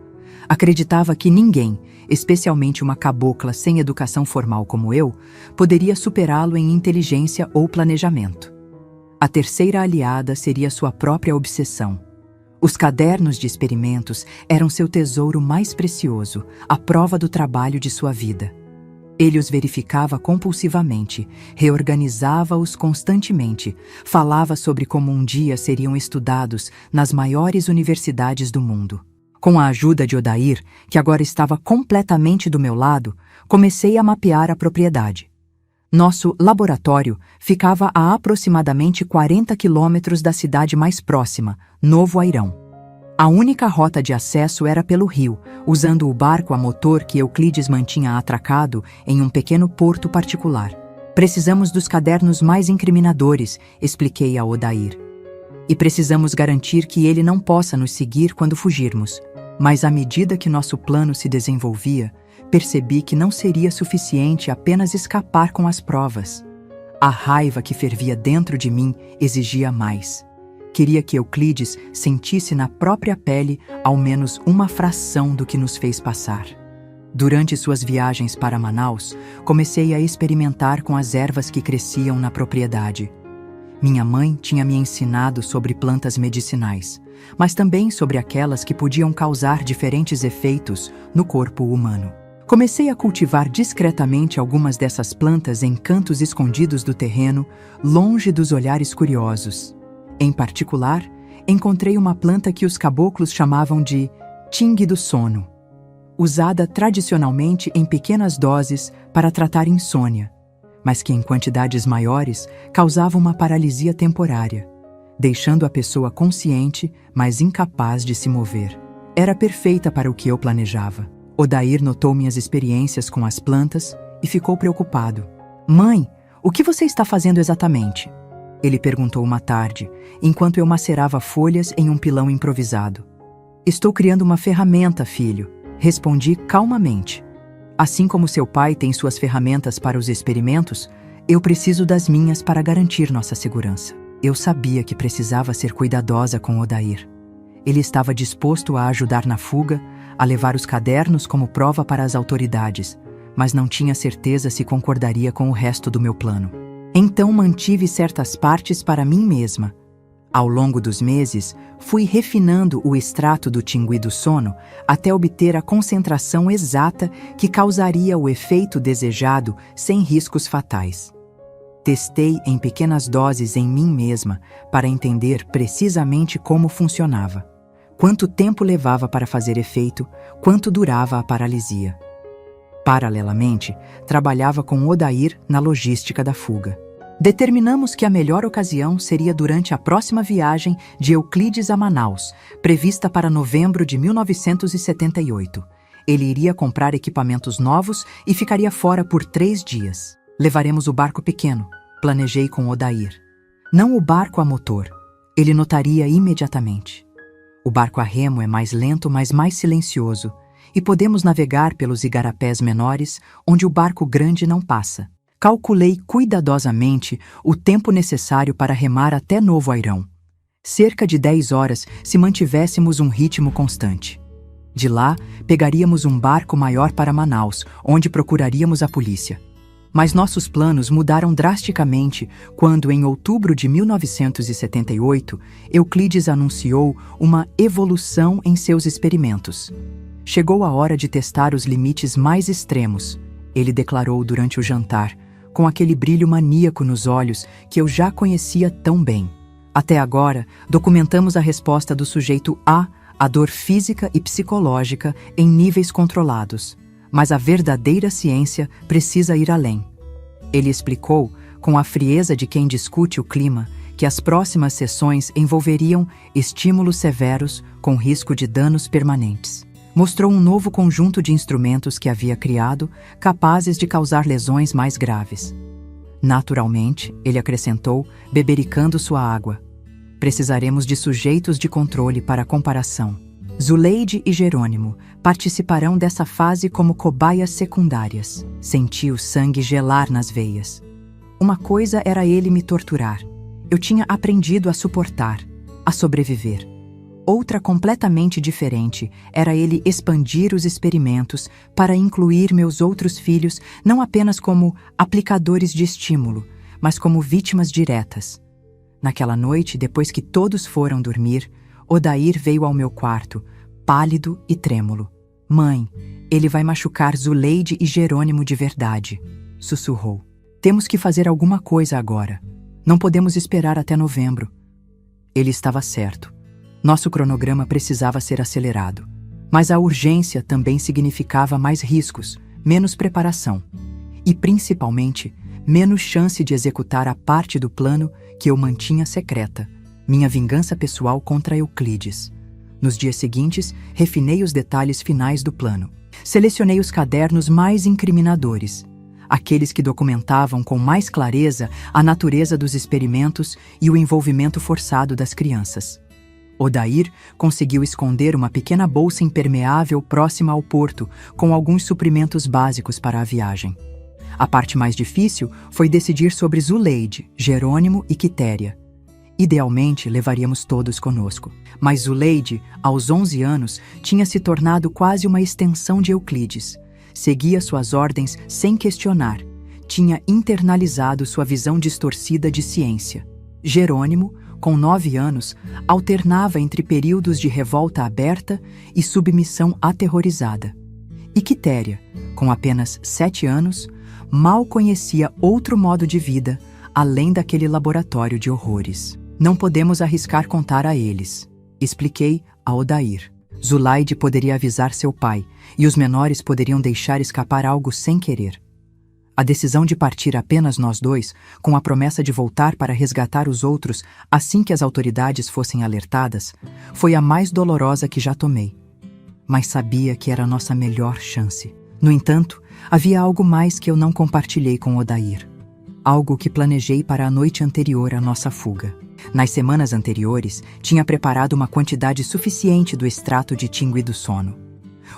Acreditava que ninguém, especialmente uma cabocla sem educação formal como eu, poderia superá-lo em inteligência ou planejamento. A terceira aliada seria sua própria obsessão. Os cadernos de experimentos eram seu tesouro mais precioso, a prova do trabalho de sua vida. Ele os verificava compulsivamente, reorganizava-os constantemente, falava sobre como um dia seriam estudados nas maiores universidades do mundo. Com a ajuda de Odair, que agora estava completamente do meu lado, comecei a mapear a propriedade. Nosso laboratório ficava a aproximadamente 40 quilômetros da cidade mais próxima, Novo Airão. A única rota de acesso era pelo rio, usando o barco a motor que Euclides mantinha atracado em um pequeno porto particular. Precisamos dos cadernos mais incriminadores, expliquei a Odair. E precisamos garantir que ele não possa nos seguir quando fugirmos. Mas à medida que nosso plano se desenvolvia, percebi que não seria suficiente apenas escapar com as provas. A raiva que fervia dentro de mim exigia mais. Queria que Euclides sentisse na própria pele ao menos uma fração do que nos fez passar. Durante suas viagens para Manaus, comecei a experimentar com as ervas que cresciam na propriedade. Minha mãe tinha me ensinado sobre plantas medicinais, mas também sobre aquelas que podiam causar diferentes efeitos no corpo humano. Comecei a cultivar discretamente algumas dessas plantas em cantos escondidos do terreno, longe dos olhares curiosos. Em particular, encontrei uma planta que os caboclos chamavam de tingue do sono, usada tradicionalmente em pequenas doses para tratar insônia, mas que em quantidades maiores causava uma paralisia temporária, deixando a pessoa consciente, mas incapaz de se mover. Era perfeita para o que eu planejava. Odair notou minhas experiências com as plantas e ficou preocupado. "Mãe, o que você está fazendo exatamente?" Ele perguntou uma tarde, enquanto eu macerava folhas em um pilão improvisado. "Estou criando uma ferramenta, filho", respondi calmamente. "Assim como seu pai tem suas ferramentas para os experimentos, eu preciso das minhas para garantir nossa segurança." Eu sabia que precisava ser cuidadosa com Odair. Ele estava disposto a ajudar na fuga, a levar os cadernos como prova para as autoridades, mas não tinha certeza se concordaria com o resto do meu plano. Então mantive certas partes para mim mesma. Ao longo dos meses, fui refinando o extrato do tingui do sono até obter a concentração exata que causaria o efeito desejado sem riscos fatais. Testei em pequenas doses em mim mesma para entender precisamente como funcionava, quanto tempo levava para fazer efeito, quanto durava a paralisia. Paralelamente, trabalhava com Odair na logística da fuga. Determinamos que a melhor ocasião seria durante a próxima viagem de Euclides a Manaus, prevista para novembro de 1978. Ele iria comprar equipamentos novos e ficaria fora por 3 dias. "Levaremos o barco pequeno", planejei com Odair. "Não o barco a motor." Ele notaria imediatamente. "O barco a remo é mais lento, mas mais silencioso, e podemos navegar pelos igarapés menores, onde o barco grande não passa." Calculei cuidadosamente o tempo necessário para remar até Novo Airão. Cerca de 10 horas se mantivéssemos um ritmo constante. De lá, pegaríamos um barco maior para Manaus, onde procuraríamos a polícia. Mas nossos planos mudaram drasticamente quando, em outubro de 1978, Euclides anunciou uma evolução em seus experimentos. Chegou a hora de testar os limites mais extremos. ele declarou durante o jantar, com aquele brilho maníaco nos olhos que eu já conhecia tão bem. Até agora, documentamos a resposta do sujeito A à dor física e psicológica em níveis controlados, mas a verdadeira ciência precisa ir além. Ele explicou, com a frieza de quem discute o clima, que as próximas sessões envolveriam estímulos severos com risco de danos permanentes. Mostrou um novo conjunto de instrumentos que havia criado, capazes de causar lesões mais graves. Naturalmente, ele acrescentou, bebericando sua água, precisaremos de sujeitos de controle para a comparação. Zuleide e Jerônimo participarão dessa fase como cobaias secundárias. Senti o sangue gelar nas veias. Uma coisa era ele me torturar. Eu tinha aprendido a suportar, a sobreviver. Outra completamente diferente era ele expandir os experimentos para incluir meus outros filhos não apenas como aplicadores de estímulo, mas como vítimas diretas. Naquela noite, depois que todos foram dormir, Odair veio ao meu quarto, pálido e trêmulo. "Mãe, ele vai machucar Zuleide e Jerônimo de verdade", sussurrou. "Temos que fazer alguma coisa agora. Não podemos esperar até novembro." Ele estava certo. Nosso cronograma precisava ser acelerado. Mas a urgência também significava mais riscos, menos preparação. E, principalmente, menos chance de executar a parte do plano que eu mantinha secreta, minha vingança pessoal contra Euclides. Nos dias seguintes, refinei os detalhes finais do plano. Selecionei os cadernos mais incriminadores, aqueles que documentavam com mais clareza a natureza dos experimentos e o envolvimento forçado das crianças. Odair conseguiu esconder uma pequena bolsa impermeável próxima ao porto, com alguns suprimentos básicos para a viagem. A parte mais difícil foi decidir sobre Zuleide, Jerônimo e Quitéria. Idealmente, levaríamos todos conosco. Mas Zuleide, aos 11 anos, tinha se tornado quase uma extensão de Euclides. Seguia suas ordens sem questionar. Tinha internalizado sua visão distorcida de ciência. Jerônimo, com 9 anos, alternava entre períodos de revolta aberta e submissão aterrorizada. E Quitéria, com apenas 7 anos, mal conhecia outro modo de vida, além daquele laboratório de horrores. "Não podemos arriscar contar a eles", expliquei a Odair. Zuleide poderia avisar seu pai, e os menores poderiam deixar escapar algo sem querer. A decisão de partir apenas nós dois, com a promessa de voltar para resgatar os outros assim que as autoridades fossem alertadas, foi a mais dolorosa que já tomei. Mas sabia que era a nossa melhor chance. No entanto, havia algo mais que eu não compartilhei com Odair. Algo que planejei para a noite anterior à nossa fuga. Nas semanas anteriores, tinha preparado uma quantidade suficiente do extrato de tingui do sono.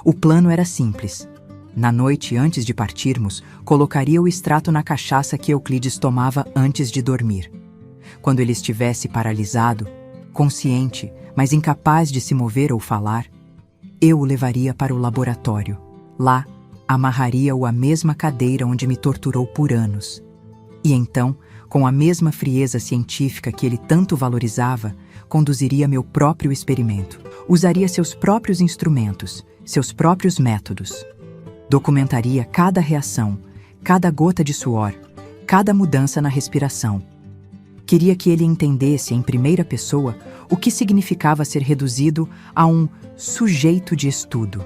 O plano era simples. Na noite antes de partirmos, colocaria o extrato na cachaça que Euclides tomava antes de dormir. Quando ele estivesse paralisado, consciente, mas incapaz de se mover ou falar, eu o levaria para o laboratório. Lá, amarraria-o à mesma cadeira onde me torturou por anos. E então, com a mesma frieza científica que ele tanto valorizava, conduziria meu próprio experimento. Usaria seus próprios instrumentos, seus próprios métodos. Documentaria cada reação, cada gota de suor, cada mudança na respiração. Queria que ele entendesse em primeira pessoa o que significava ser reduzido a um sujeito de estudo.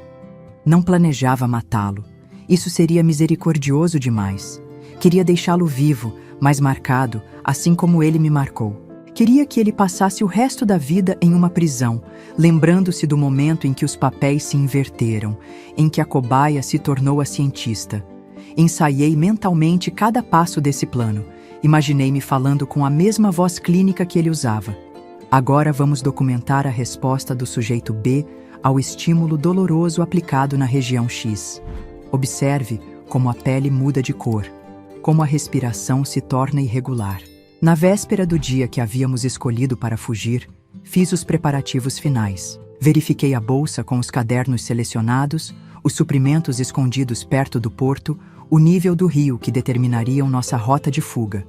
Não planejava matá-lo. Isso seria misericordioso demais. Queria deixá-lo vivo, mas marcado, assim como ele me marcou. Queria que ele passasse o resto da vida em uma prisão, lembrando-se do momento em que os papéis se inverteram, em que a cobaia se tornou a cientista. Ensaiei mentalmente cada passo desse plano. Imaginei-me falando com a mesma voz clínica que ele usava. Agora vamos documentar a resposta do sujeito B ao estímulo doloroso aplicado na região X. Observe como a pele muda de cor, como a respiração se torna irregular. Na véspera do dia que havíamos escolhido para fugir, fiz os preparativos finais. Verifiquei a bolsa com os cadernos selecionados, os suprimentos escondidos perto do porto, o nível do rio que determinariam nossa rota de fuga.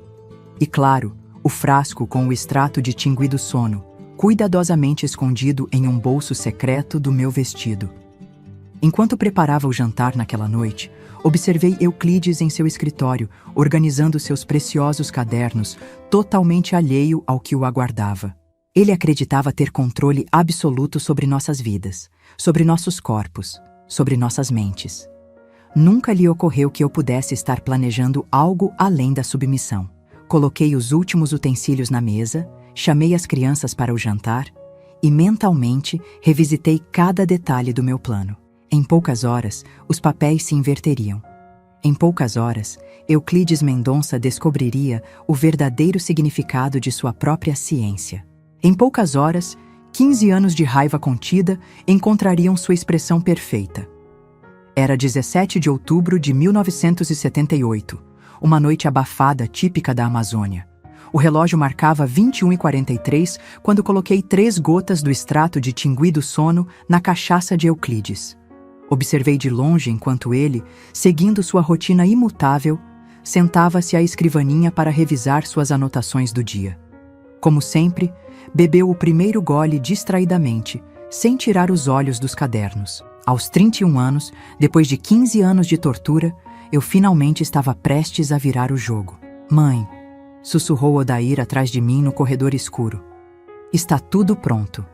E claro, o frasco com o extrato de tingui do sono, cuidadosamente escondido em um bolso secreto do meu vestido. Enquanto preparava o jantar naquela noite, Observei Euclides em seu escritório, organizando seus preciosos cadernos, totalmente alheio ao que o aguardava. Ele acreditava ter controle absoluto sobre nossas vidas, sobre nossos corpos, sobre nossas mentes. Nunca lhe ocorreu que eu pudesse estar planejando algo além da submissão. Coloquei os últimos utensílios na mesa, chamei as crianças para o jantar e, mentalmente, revisitei cada detalhe do meu plano. Em poucas horas, os papéis se inverteriam. Em poucas horas, Euclides Mendonça descobriria o verdadeiro significado de sua própria ciência. Em poucas horas, 15 anos de raiva contida encontrariam sua expressão perfeita. Era 17 de outubro de 1978, uma noite abafada típica da Amazônia. O relógio marcava 21h43 quando coloquei 3 gotas do extrato de tingui do sono na cachaça de Euclides. Observei de longe enquanto ele, seguindo sua rotina imutável, sentava-se à escrivaninha para revisar suas anotações do dia. Como sempre, bebeu o primeiro gole distraidamente, sem tirar os olhos dos cadernos. Aos 31 anos, depois de 15 anos de tortura, eu finalmente estava prestes a virar o jogo. Mãe, sussurrou Odair atrás de mim no corredor escuro. Está tudo pronto.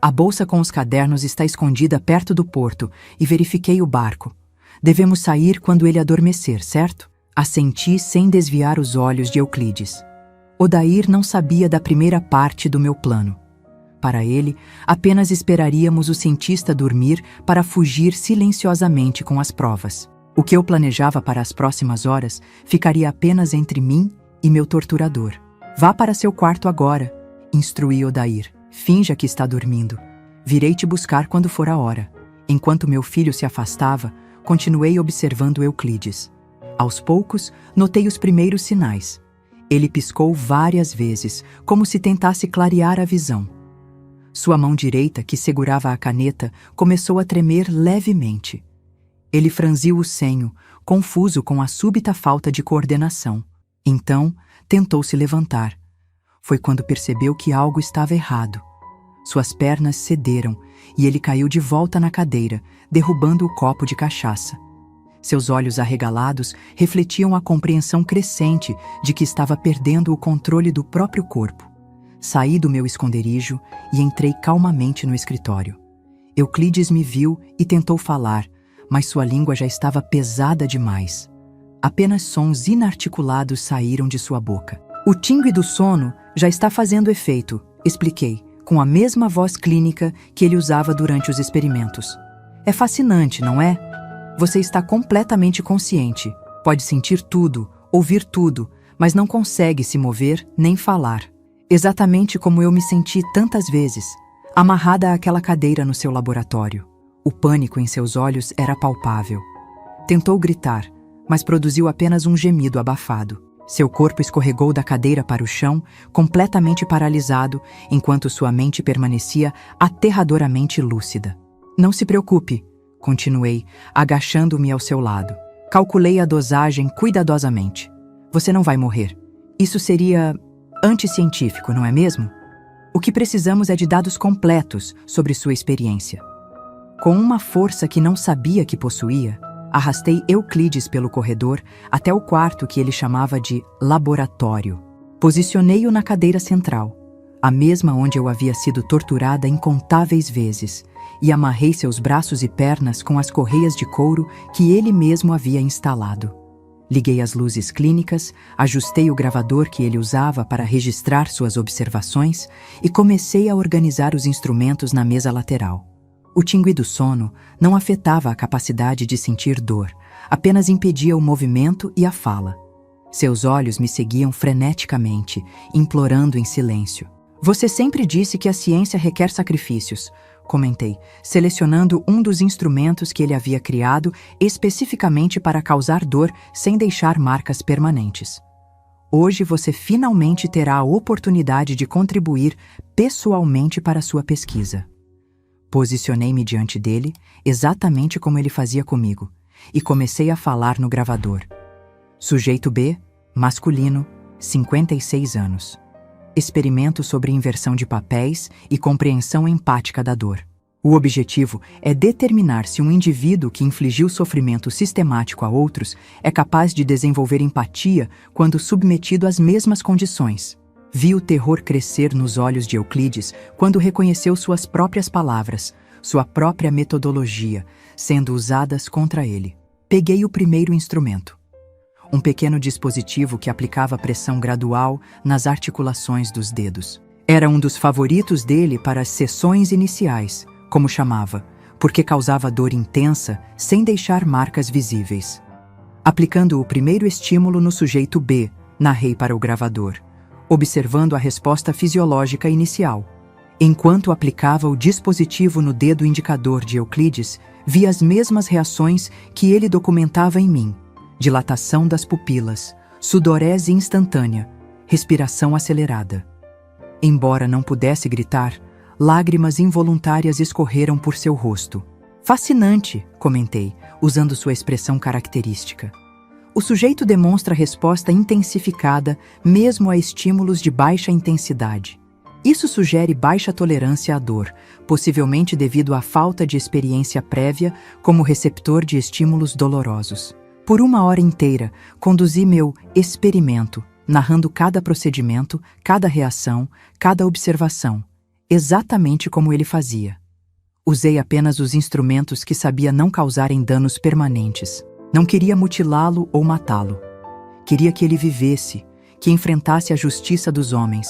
A bolsa com os cadernos está escondida perto do porto e verifiquei o barco. Devemos sair quando ele adormecer, certo? Assenti sem desviar os olhos de Euclides. Odair não sabia da primeira parte do meu plano. Para ele, apenas esperaríamos o cientista dormir para fugir silenciosamente com as provas. O que eu planejava para as próximas horas ficaria apenas entre mim e meu torturador. Vá para seu quarto agora, instruí Odair. Finja que está dormindo. Virei te buscar quando for a hora. Enquanto meu filho se afastava, continuei observando Euclides. Aos poucos, notei os primeiros sinais. Ele piscou várias vezes, como se tentasse clarear a visão. Sua mão direita, que segurava a caneta, começou a tremer levemente. Ele franziu o senho, confuso com a súbita falta de coordenação. Então, tentou se levantar. Foi quando percebeu que algo estava errado. Suas pernas cederam e ele caiu de volta na cadeira, derrubando o copo de cachaça. Seus olhos arregalados refletiam a compreensão crescente de que estava perdendo o controle do próprio corpo. Saí do meu esconderijo e entrei calmamente no escritório. Euclides me viu e tentou falar, mas sua língua já estava pesada demais. Apenas sons inarticulados saíram de sua boca. O tingui do sono já está fazendo efeito, expliquei, com a mesma voz clínica que ele usava durante os experimentos. É fascinante, não é? Você está completamente consciente, pode sentir tudo, ouvir tudo, mas não consegue se mover nem falar. Exatamente como eu me senti tantas vezes, amarrada àquela cadeira no seu laboratório. O pânico em seus olhos era palpável. Tentou gritar, mas produziu apenas um gemido abafado. Seu corpo escorregou da cadeira para o chão, completamente paralisado, enquanto sua mente permanecia aterradoramente lúcida. Não se preocupe, continuei, agachando-me ao seu lado. Calculei a dosagem cuidadosamente. Você não vai morrer. Isso seria anticientífico, não é mesmo? O que precisamos é de dados completos sobre sua experiência. Com uma força que não sabia que possuía, arrastei Euclides pelo corredor até o quarto que ele chamava de laboratório. Posicionei-o na cadeira central, a mesma onde eu havia sido torturada incontáveis vezes, e amarrei seus braços e pernas com as correias de couro que ele mesmo havia instalado. Liguei as luzes clínicas, ajustei o gravador que ele usava para registrar suas observações e comecei a organizar os instrumentos na mesa lateral. O tingui do sono não afetava a capacidade de sentir dor, apenas impedia o movimento e a fala. Seus olhos me seguiam freneticamente, implorando em silêncio. Você sempre disse que a ciência requer sacrifícios, comentei, selecionando um dos instrumentos que ele havia criado especificamente para causar dor sem deixar marcas permanentes. Hoje você finalmente terá a oportunidade de contribuir pessoalmente para sua pesquisa. Posicionei-me diante dele, exatamente como ele fazia comigo, e comecei a falar no gravador. Sujeito B, masculino, 56 anos. Experimento sobre inversão de papéis e compreensão empática da dor. O objetivo é determinar se um indivíduo que infligiu sofrimento sistemático a outros é capaz de desenvolver empatia quando submetido às mesmas condições. Vi o terror crescer nos olhos de Euclides quando reconheceu suas próprias palavras, sua própria metodologia, sendo usadas contra ele. Peguei o primeiro instrumento. Um pequeno dispositivo que aplicava pressão gradual nas articulações dos dedos. Era um dos favoritos dele para as sessões iniciais, como chamava, porque causava dor intensa sem deixar marcas visíveis. Aplicando o primeiro estímulo no sujeito B, narrei para o gravador, observando a resposta fisiológica inicial. Enquanto aplicava o dispositivo no dedo indicador de Euclides, vi as mesmas reações que ele documentava em mim: dilatação das pupilas, sudorese instantânea, respiração acelerada. Embora não pudesse gritar, lágrimas involuntárias escorreram por seu rosto. Fascinante, comentei, usando sua expressão característica. O sujeito demonstra resposta intensificada mesmo a estímulos de baixa intensidade. Isso sugere baixa tolerância à dor, possivelmente devido à falta de experiência prévia como receptor de estímulos dolorosos. Por 1 hora inteira, conduzi meu experimento, narrando cada procedimento, cada reação, cada observação, exatamente como ele fazia. Usei apenas os instrumentos que sabia não causarem danos permanentes. Não queria mutilá-lo ou matá-lo. Queria que ele vivesse, que enfrentasse a justiça dos homens,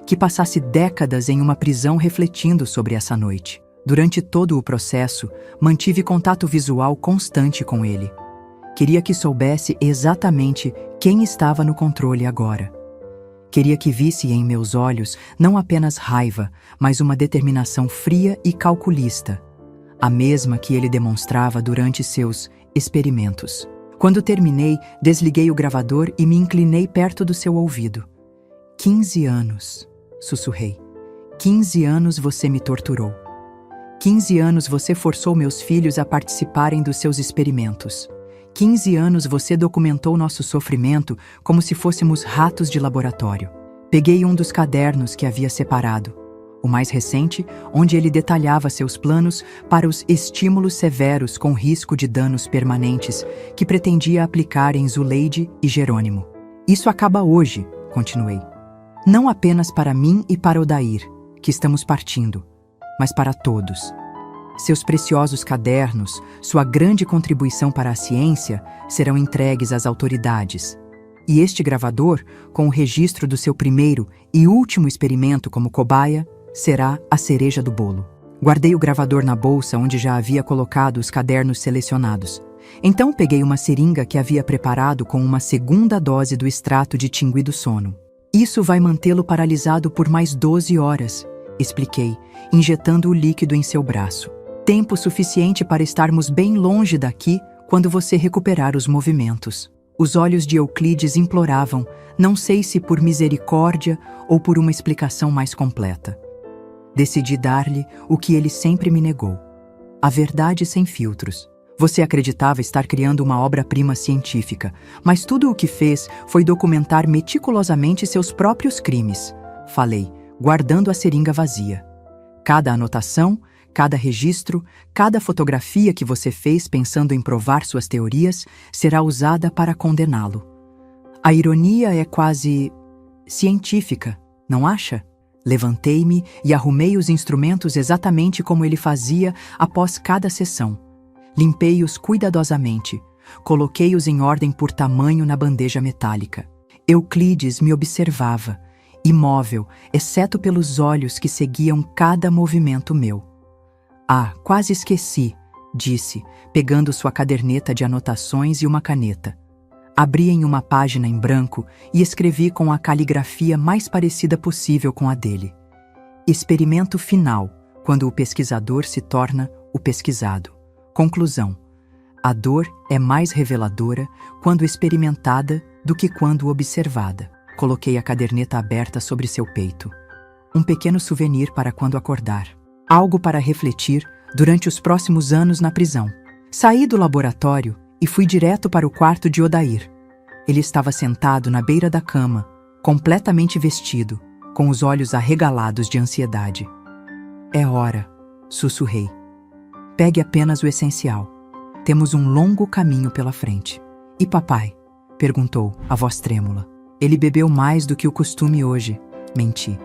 que passasse décadas em uma prisão refletindo sobre essa noite. Durante todo o processo, mantive contato visual constante com ele. Queria que soubesse exatamente quem estava no controle agora. Queria que visse em meus olhos não apenas raiva, mas uma determinação fria e calculista, a mesma que ele demonstrava durante seus experimentos. Quando terminei, desliguei o gravador e me inclinei perto do seu ouvido. 15 anos, sussurrei. 15 anos você me torturou. 15 anos você forçou meus filhos a participarem dos seus experimentos. 15 anos você documentou nosso sofrimento como se fôssemos ratos de laboratório. Peguei um dos cadernos que havia separado, o mais recente, onde ele detalhava seus planos para os estímulos severos com risco de danos permanentes que pretendia aplicar em Zuleide e Jerônimo. Isso acaba hoje, continuei. Não apenas para mim e para Odair, que estamos partindo, mas para todos. Seus preciosos cadernos, sua grande contribuição para a ciência, serão entregues às autoridades. E este gravador, com o registro do seu primeiro e último experimento como cobaia, será a cereja do bolo. Guardei o gravador na bolsa onde já havia colocado os cadernos selecionados. Então peguei uma seringa que havia preparado com uma segunda dose do extrato de tingui do sono. Isso vai mantê-lo paralisado por mais 12 horas, expliquei, injetando o líquido em seu braço. Tempo suficiente para estarmos bem longe daqui quando você recuperar os movimentos. Os olhos de Euclides imploravam, não sei se por misericórdia ou por uma explicação mais completa. Decidi dar-lhe o que ele sempre me negou: a verdade sem filtros. Você acreditava estar criando uma obra-prima científica, mas tudo o que fez foi documentar meticulosamente seus próprios crimes, falei, guardando a seringa vazia. Cada anotação, cada registro, cada fotografia que você fez pensando em provar suas teorias será usada para condená-lo. A ironia é quase científica, não acha? Levantei-me e arrumei os instrumentos exatamente como ele fazia após cada sessão. Limpei-os cuidadosamente, coloquei-os em ordem por tamanho na bandeja metálica. Euclides me observava, imóvel, exceto pelos olhos que seguiam cada movimento meu. Ah, quase esqueci, disse, pegando sua caderneta de anotações e uma caneta. Abri em uma página em branco e escrevi com a caligrafia mais parecida possível com a dele. Experimento final, quando o pesquisador se torna o pesquisado. Conclusão: a dor é mais reveladora quando experimentada do que quando observada. Coloquei a caderneta aberta sobre seu peito. Um pequeno souvenir para quando acordar. Algo para refletir durante os próximos anos na prisão. Saí do laboratório e fui direto para o quarto de Odair. Ele estava sentado na beira da cama, completamente vestido, com os olhos arregalados de ansiedade. É hora, sussurrei. Pegue apenas o essencial. Temos um longo caminho pela frente. E papai? Perguntou, a voz trêmula. Ele bebeu mais do que o costume hoje. Menti.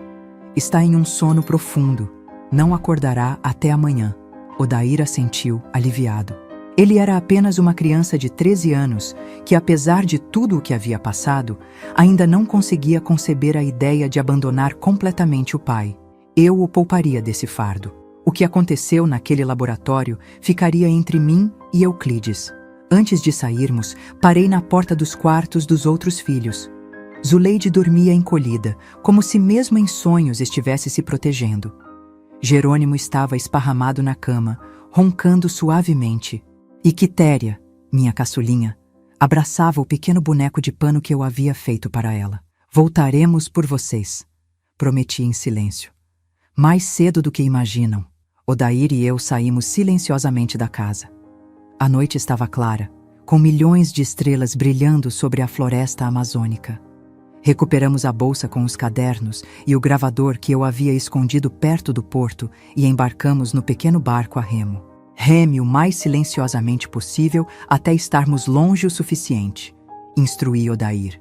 Está em um sono profundo. Não acordará até amanhã. Odair assentiu, aliviado. Ele era apenas uma criança de 13 anos que, apesar de tudo o que havia passado, ainda não conseguia conceber a ideia de abandonar completamente o pai. Eu o pouparia desse fardo. O que aconteceu naquele laboratório ficaria entre mim e Euclides. Antes de sairmos, parei na porta dos quartos dos outros filhos. Zuleide dormia encolhida, como se mesmo em sonhos estivesse se protegendo. Jerônimo estava esparramado na cama, roncando suavemente. E Quitéria, minha caçulinha, abraçava o pequeno boneco de pano que eu havia feito para ela. Voltaremos por vocês, prometi em silêncio. Mais cedo do que imaginam, Odair e eu saímos silenciosamente da casa. A noite estava clara, com milhões de estrelas brilhando sobre a floresta amazônica. Recuperamos a bolsa com os cadernos e o gravador que eu havia escondido perto do porto e embarcamos no pequeno barco a remo. Reme o mais silenciosamente possível até estarmos longe o suficiente, instruí Odair.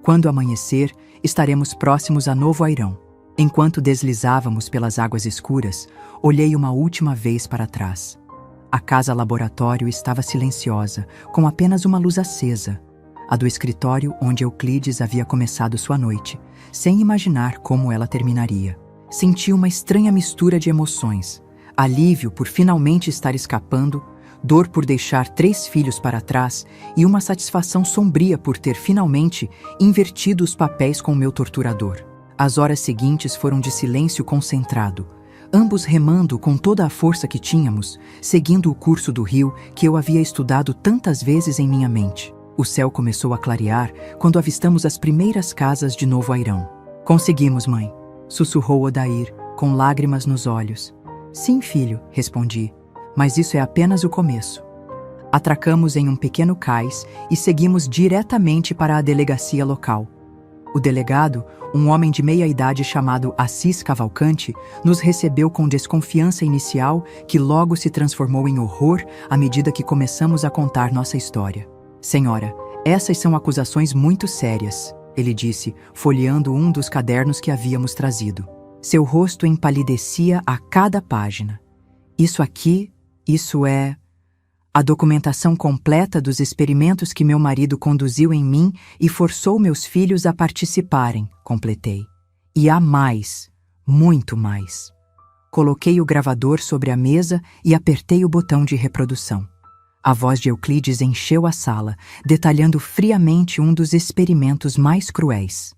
Quando amanhecer, estaremos próximos a Novo Airão. Enquanto deslizávamos pelas águas escuras, olhei uma última vez para trás. A casa-laboratório estava silenciosa, com apenas uma luz acesa. A do escritório onde Euclides havia começado sua noite, sem imaginar como ela terminaria. Senti uma estranha mistura de emoções. Alívio por finalmente estar escapando, dor por deixar 3 filhos para trás e uma satisfação sombria por ter finalmente invertido os papéis com o meu torturador. As horas seguintes foram de silêncio concentrado, ambos remando com toda a força que tínhamos, seguindo o curso do rio que eu havia estudado tantas vezes em minha mente. O céu começou a clarear quando avistamos as primeiras casas de Novo Airão. Conseguimos, mãe, sussurrou Odair, com lágrimas nos olhos. Sim, filho, respondi, mas isso é apenas o começo. Atracamos em um pequeno cais e seguimos diretamente para a delegacia local. O delegado, um homem de meia-idade chamado Assis Cavalcante, nos recebeu com desconfiança inicial que logo se transformou em horror à medida que começamos a contar nossa história. Senhora, essas são acusações muito sérias, ele disse, folheando um dos cadernos que havíamos trazido. Seu rosto empalidecia a cada página. Isso é a documentação completa dos experimentos que meu marido conduziu em mim e forçou meus filhos a participarem, completei. E há mais, muito mais. Coloquei o gravador sobre a mesa e apertei o botão de reprodução. A voz de Euclides encheu a sala, detalhando friamente um dos experimentos mais cruéis.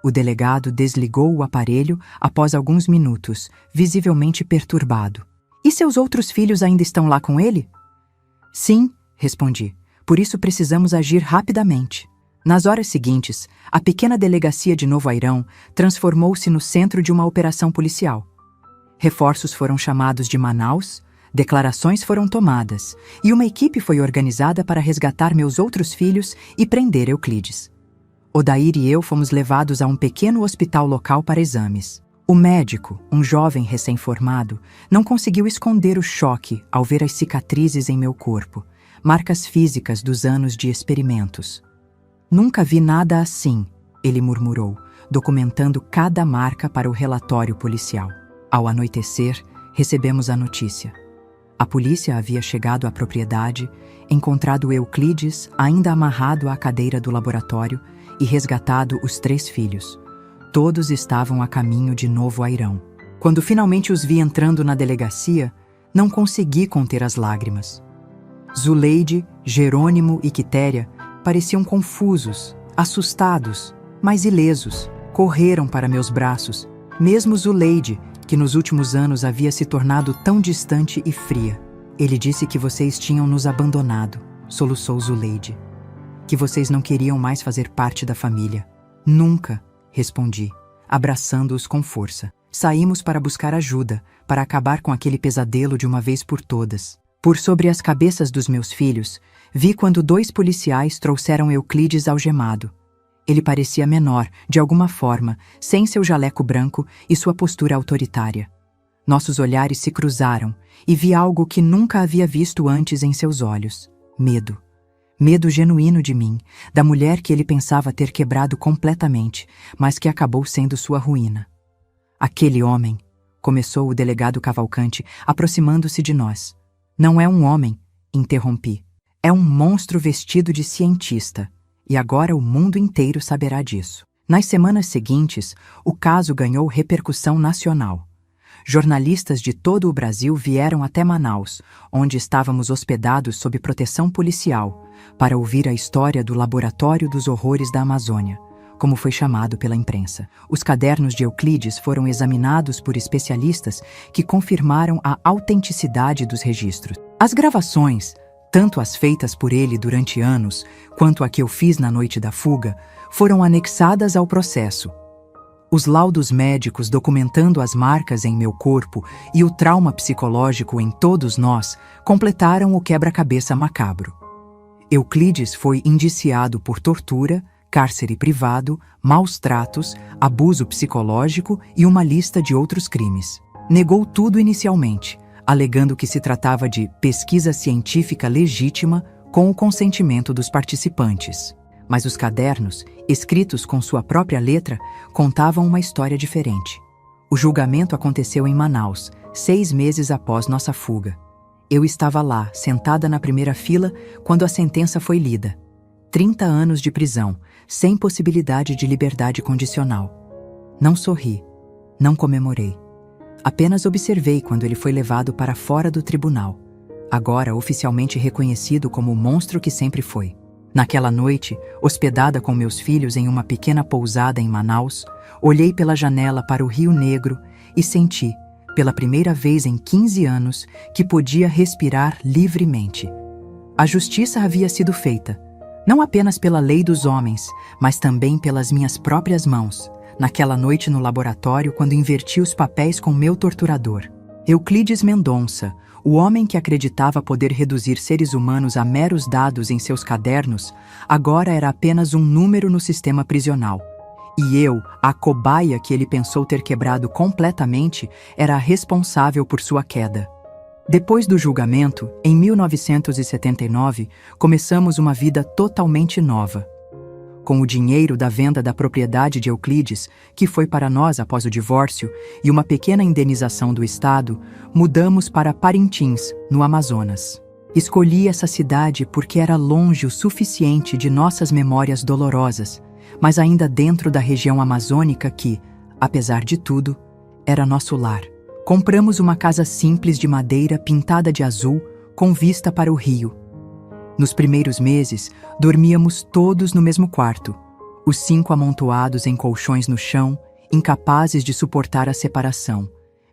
O delegado desligou o aparelho após alguns minutos, visivelmente perturbado. E seus outros filhos ainda estão lá com ele? Sim, respondi. Por isso precisamos agir rapidamente. Nas horas seguintes, a pequena delegacia de Novo Airão transformou-se no centro de uma operação policial. Reforços foram chamados de Manaus, declarações foram tomadas e uma equipe foi organizada para resgatar meus outros filhos e prender Euclides. Odair e eu fomos levados a um pequeno hospital local para exames. O médico, um jovem recém-formado, não conseguiu esconder o choque ao ver as cicatrizes em meu corpo, marcas físicas dos anos de experimentos. Nunca vi nada assim, ele murmurou, documentando cada marca para o relatório policial. Ao anoitecer, recebemos a notícia. A polícia havia chegado à propriedade, encontrado Euclides ainda amarrado à cadeira do laboratório e resgatado os 3 filhos. Todos estavam a caminho de Novo Airão. Quando finalmente os vi entrando na delegacia, não consegui conter as lágrimas. Zuleide, Jerônimo e Quitéria pareciam confusos, assustados, mas ilesos. Correram para meus braços, mesmo Zuleide, que nos últimos anos havia se tornado tão distante e fria. Ele disse que vocês tinham nos abandonado, soluçou Zuleide. Que vocês não queriam mais fazer parte da família. Nunca, respondi, abraçando-os com força. Saímos para buscar ajuda, para acabar com aquele pesadelo de uma vez por todas. Por sobre as cabeças dos meus filhos, vi quando 2 policiais trouxeram Euclides algemado. Ele parecia menor, de alguma forma, sem seu jaleco branco e sua postura autoritária. Nossos olhares se cruzaram e vi algo que nunca havia visto antes em seus olhos: medo. Medo genuíno de mim, da mulher que ele pensava ter quebrado completamente, mas que acabou sendo sua ruína. Aquele homem, começou o delegado Cavalcante, aproximando-se de nós. Não é um homem, interrompi. É um monstro vestido de cientista, e agora o mundo inteiro saberá disso. Nas semanas seguintes, o caso ganhou repercussão nacional. Jornalistas de todo o Brasil vieram até Manaus, onde estávamos hospedados sob proteção policial, para ouvir a história do Laboratório dos Horrores da Amazônia, como foi chamado pela imprensa. Os cadernos de Euclides foram examinados por especialistas que confirmaram a autenticidade dos registros. As gravações, tanto as feitas por ele durante anos, quanto a que eu fiz na noite da fuga, foram anexadas ao processo. Os laudos médicos documentando as marcas em meu corpo e o trauma psicológico em todos nós completaram o quebra-cabeça macabro. Euclides foi indiciado por tortura, cárcere privado, maus tratos, abuso psicológico e uma lista de outros crimes. Negou tudo inicialmente, alegando que se tratava de pesquisa científica legítima com o consentimento dos participantes. Mas os cadernos, escritos com sua própria letra, contavam uma história diferente. O julgamento aconteceu em Manaus, 6 meses após nossa fuga. Eu estava lá, sentada na primeira fila, quando a sentença foi lida. 30 anos de prisão, sem possibilidade de liberdade condicional. Não sorri, não comemorei. Apenas observei quando ele foi levado para fora do tribunal, agora oficialmente reconhecido como o monstro que sempre foi. Naquela noite, hospedada com meus filhos em uma pequena pousada em Manaus, olhei pela janela para o Rio Negro e senti, pela primeira vez em 15 anos, que podia respirar livremente. A justiça havia sido feita, não apenas pela lei dos homens, mas também pelas minhas próprias mãos, naquela noite no laboratório quando inverti os papéis com meu torturador. Euclides Mendonça, o homem que acreditava poder reduzir seres humanos a meros dados em seus cadernos, agora era apenas um número no sistema prisional. E eu, a cobaia que ele pensou ter quebrado completamente, era a responsável por sua queda. Depois do julgamento, em 1979, começamos uma vida totalmente nova. Com o dinheiro da venda da propriedade de Euclides, que foi para nós após o divórcio, e uma pequena indenização do Estado, mudamos para Parintins, no Amazonas. Escolhi essa cidade porque era longe o suficiente de nossas memórias dolorosas, mas ainda dentro da região amazônica que, apesar de tudo, era nosso lar. Compramos uma casa simples de madeira pintada de azul, com vista para o rio. Nos primeiros meses, dormíamos todos no mesmo quarto, os 5 amontoados em colchões no chão, incapazes de suportar a separação,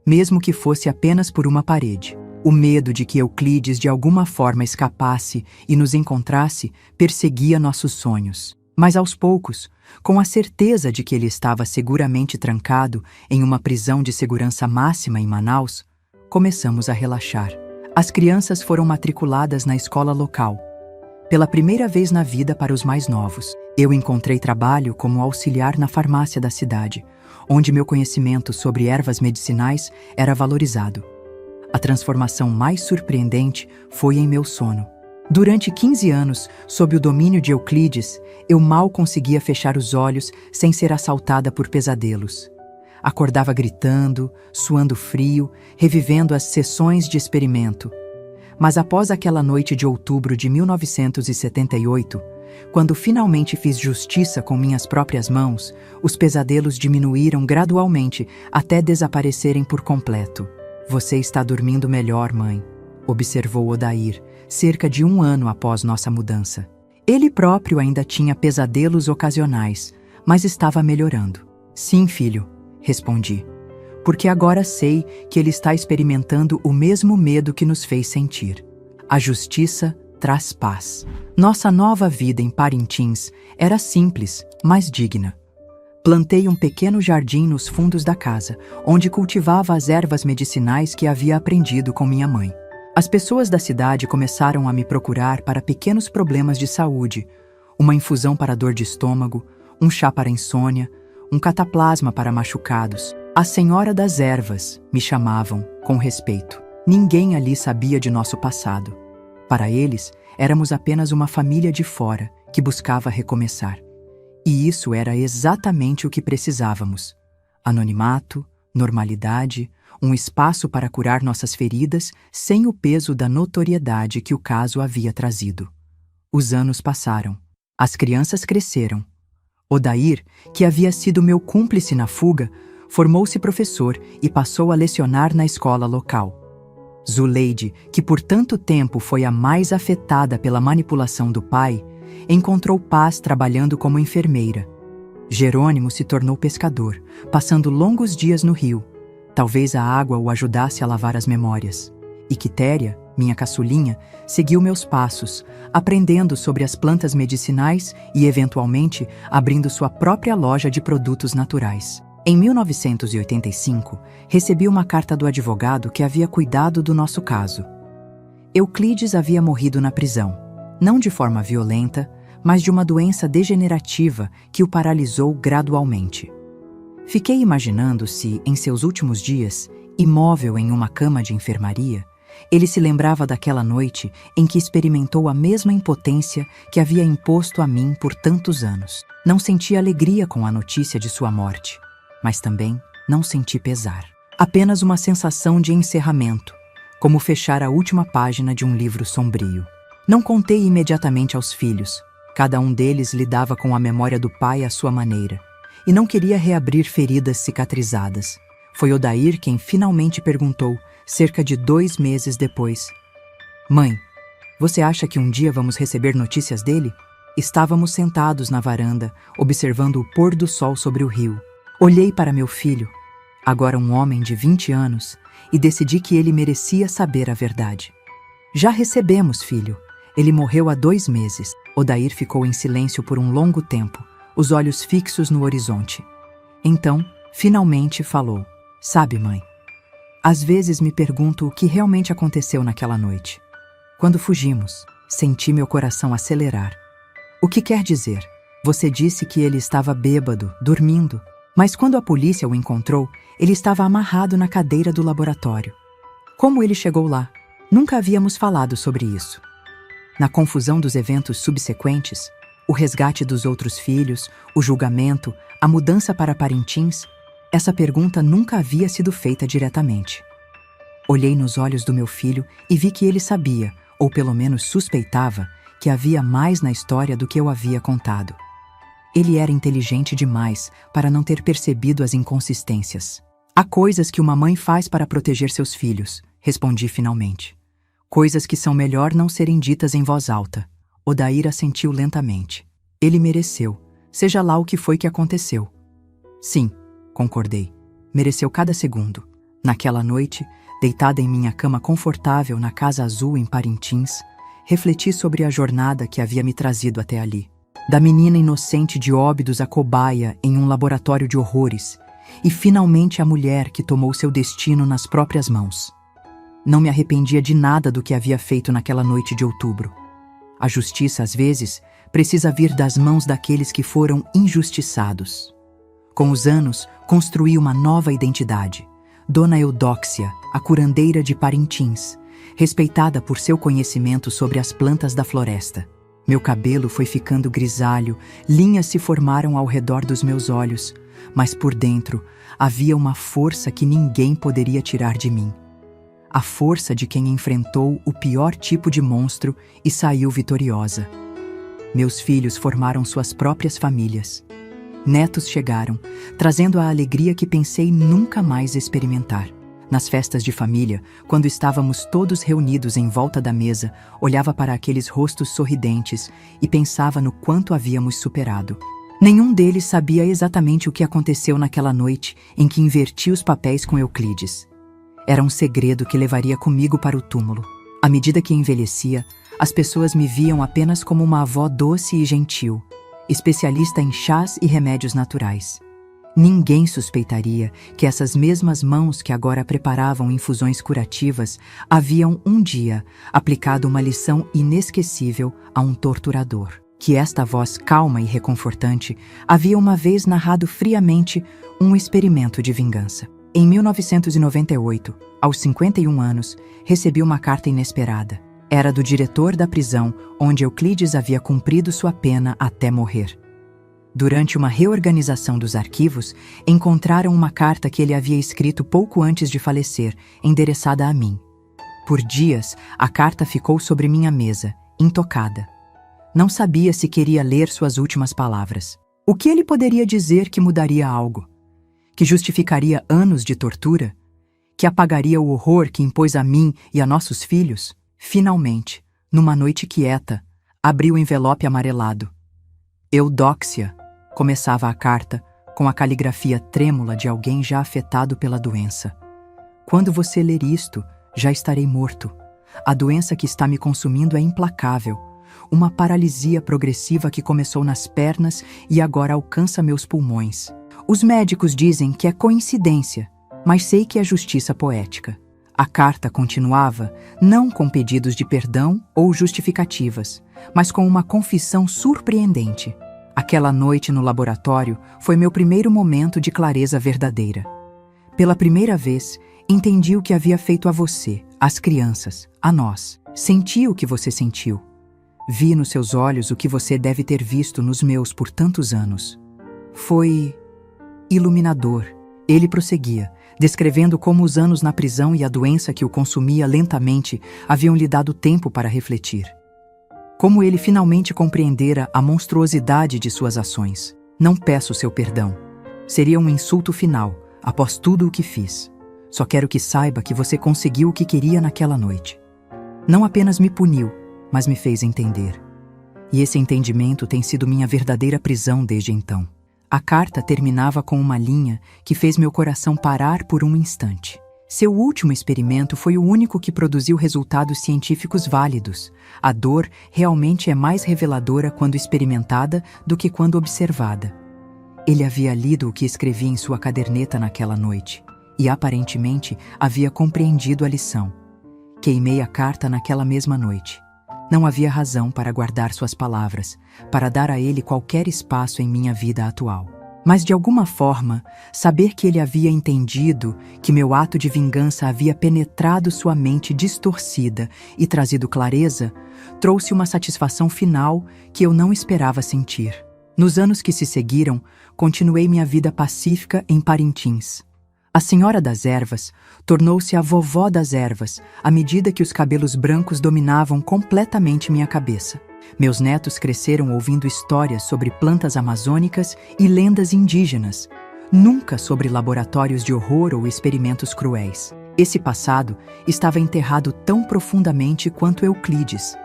mesmo que fosse apenas por uma parede. O medo de que Euclides de alguma forma escapasse e nos encontrasse perseguia nossos sonhos. Mas aos poucos, com a certeza de que ele estava seguramente trancado em uma prisão de segurança máxima em Manaus, começamos a relaxar. As crianças foram matriculadas na escola local. Pela primeira vez na vida para os mais novos, eu encontrei trabalho como auxiliar na farmácia da cidade, onde meu conhecimento sobre ervas medicinais era valorizado. A transformação mais surpreendente foi em meu sono. Durante 15 anos, sob o domínio de Euclides, eu mal conseguia fechar os olhos sem ser assaltada por pesadelos. Acordava gritando, suando frio, revivendo as sessões de experimento. Mas após aquela noite de outubro de 1978, quando finalmente fiz justiça com minhas próprias mãos, os pesadelos diminuíram gradualmente até desaparecerem por completo. "Você está dormindo melhor, mãe", observou Odair, cerca de 1 ano após nossa mudança. Ele próprio ainda tinha pesadelos ocasionais, mas estava melhorando. "Sim, filho", respondi, "porque agora sei que ele está experimentando o mesmo medo que nos fez sentir. A justiça traz paz." Nossa nova vida em Parintins era simples, mas digna. Plantei um pequeno jardim nos fundos da casa, onde cultivava as ervas medicinais que havia aprendido com minha mãe. As pessoas da cidade começaram a me procurar para pequenos problemas de saúde, uma infusão para dor de estômago, um chá para insônia, um cataplasma para machucados. A Senhora das Ervas, me chamavam, com respeito. Ninguém ali sabia de nosso passado. Para eles, éramos apenas uma família de fora que buscava recomeçar. E isso era exatamente o que precisávamos. Anonimato, normalidade, um espaço para curar nossas feridas sem o peso da notoriedade que o caso havia trazido. Os anos passaram. As crianças cresceram. Odair, que havia sido meu cúmplice na fuga, formou-se professor e passou a lecionar na escola local. Zuleide, que por tanto tempo foi a mais afetada pela manipulação do pai, encontrou paz trabalhando como enfermeira. Jerônimo se tornou pescador, passando longos dias no rio. Talvez a água o ajudasse a lavar as memórias. E Quitéria, minha caçulinha, seguiu meus passos, aprendendo sobre as plantas medicinais e, eventualmente, abrindo sua própria loja de produtos naturais. Em 1985, recebi uma carta do advogado que havia cuidado do nosso caso. Euclides havia morrido na prisão, não de forma violenta, mas de uma doença degenerativa que o paralisou gradualmente. Fiquei imaginando se, em seus últimos dias, imóvel em uma cama de enfermaria, ele se lembrava daquela noite em que experimentou a mesma impotência que havia imposto a mim por tantos anos. Não senti alegria com a notícia de sua morte, mas também não senti pesar. Apenas uma sensação de encerramento, como fechar a última página de um livro sombrio. Não contei imediatamente aos filhos. Cada um deles lidava com a memória do pai à sua maneira, e não queria reabrir feridas cicatrizadas. Foi Odair quem finalmente perguntou, cerca de 2 meses depois: "Mãe, você acha que um dia vamos receber notícias dele?" Estávamos sentados na varanda, observando o pôr do sol sobre o rio. Olhei para meu filho, agora um homem de 20 anos, e decidi que ele merecia saber a verdade. "Já recebemos, filho. Ele morreu há 2 meses. Odair ficou em silêncio por um longo tempo, os olhos fixos no horizonte. Então, finalmente falou: "Sabe, mãe, às vezes me pergunto o que realmente aconteceu naquela noite. Quando fugimos, senti meu coração acelerar. O que quer dizer? Você disse que ele estava bêbado, dormindo. Mas quando a polícia o encontrou, ele estava amarrado na cadeira do laboratório. Como ele chegou lá? Nunca havíamos falado sobre isso. Na confusão dos eventos subsequentes, o resgate dos outros filhos, o julgamento, a mudança para Parintins, essa pergunta nunca havia sido feita diretamente. Olhei nos olhos do meu filho e vi que ele sabia, ou pelo menos suspeitava, que havia mais na história do que eu havia contado. Ele era inteligente demais para não ter percebido as inconsistências. "Há coisas que uma mãe faz para proteger seus filhos", respondi finalmente. "Coisas que são melhor não serem ditas em voz alta." Odair assentiu lentamente. "Ele mereceu, seja lá o que foi que aconteceu." "Sim", concordei. "Mereceu cada segundo." Naquela noite, deitada em minha cama confortável na Casa Azul em Parintins, refleti sobre a jornada que havia me trazido até ali. Da menina inocente de Óbidos à cobaia em um laboratório de horrores, e finalmente a mulher que tomou seu destino nas próprias mãos. Não me arrependia de nada do que havia feito naquela noite de outubro. A justiça, às vezes, precisa vir das mãos daqueles que foram injustiçados. Com os anos, construí uma nova identidade. Dona Eudóxia, a curandeira de Parintins, respeitada por seu conhecimento sobre as plantas da floresta. Meu cabelo foi ficando grisalho, linhas se formaram ao redor dos meus olhos, mas por dentro havia uma força que ninguém poderia tirar de mim. A força de quem enfrentou o pior tipo de monstro e saiu vitoriosa. Meus filhos formaram suas próprias famílias. Netos chegaram, trazendo a alegria que pensei nunca mais experimentar. Nas festas de família, quando estávamos todos reunidos em volta da mesa, olhava para aqueles rostos sorridentes e pensava no quanto havíamos superado. Nenhum deles sabia exatamente o que aconteceu naquela noite em que inverti os papéis com Euclides. Era um segredo que levaria comigo para o túmulo. À medida que envelhecia, as pessoas me viam apenas como uma avó doce e gentil, especialista em chás e remédios naturais. Ninguém suspeitaria que essas mesmas mãos que agora preparavam infusões curativas haviam um dia aplicado uma lição inesquecível a um torturador. que esta voz calma e reconfortante havia uma vez narrado friamente um experimento de vingança. Em 1998, aos 51 anos, recebi uma carta inesperada. Era do diretor da prisão onde Euclides havia cumprido sua pena até morrer. Durante uma reorganização dos arquivos, encontraram uma carta que ele havia escrito pouco antes de falecer, endereçada a mim. Por dias, a carta ficou sobre minha mesa, intocada. Não sabia se queria ler suas últimas palavras. O que ele poderia dizer que mudaria algo? Que justificaria anos de tortura? Que apagaria o horror que impôs a mim e a nossos filhos? Finalmente, numa noite quieta, abri o envelope amarelado. Eudóxia, começava a carta, com a caligrafia trêmula de alguém já afetado pela doença. Quando você ler isto, já estarei morto. A doença que está me consumindo é implacável. Uma paralisia progressiva que começou nas pernas e agora alcança meus pulmões. Os médicos dizem que é coincidência, mas sei que é justiça poética. A carta continuava, não com pedidos de perdão ou justificativas, mas com uma confissão surpreendente. Aquela noite no laboratório foi meu primeiro momento de clareza verdadeira. Pela primeira vez, entendi o que havia feito a você, às crianças, a nós. Senti o que você sentiu. Vi nos seus olhos o que você deve ter visto nos meus por tantos anos. Foi iluminador. Ele prosseguia, descrevendo como os anos na prisão e a doença que o consumia lentamente haviam lhe dado tempo para refletir. Como ele finalmente compreendera a monstruosidade de suas ações. Não peço seu perdão. Seria um insulto final, após tudo o que fiz. Só quero que saiba que você conseguiu o que queria naquela noite. Não apenas me puniu, mas me fez entender. E esse entendimento tem sido minha verdadeira prisão desde então. A carta terminava com uma linha que fez meu coração parar por um instante. Seu último experimento foi o único que produziu resultados científicos válidos. A dor realmente é mais reveladora quando experimentada do que quando observada. Ele havia lido o que escrevi em sua caderneta naquela noite e, aparentemente, havia compreendido a lição. Queimei a carta naquela mesma noite. Não havia razão para guardar suas palavras, para dar a ele qualquer espaço em minha vida atual. Mas, de alguma forma, saber que ele havia entendido que meu ato de vingança havia penetrado sua mente distorcida e trazido clareza, trouxe uma satisfação final que eu não esperava sentir. Nos anos que se seguiram, continuei minha vida pacífica em Parintins. A senhora das ervas tornou-se a vovó das ervas à medida que os cabelos brancos dominavam completamente minha cabeça. Meus netos cresceram ouvindo histórias sobre plantas amazônicas e lendas indígenas, nunca sobre laboratórios de horror ou experimentos cruéis. Esse passado estava enterrado tão profundamente quanto Euclides.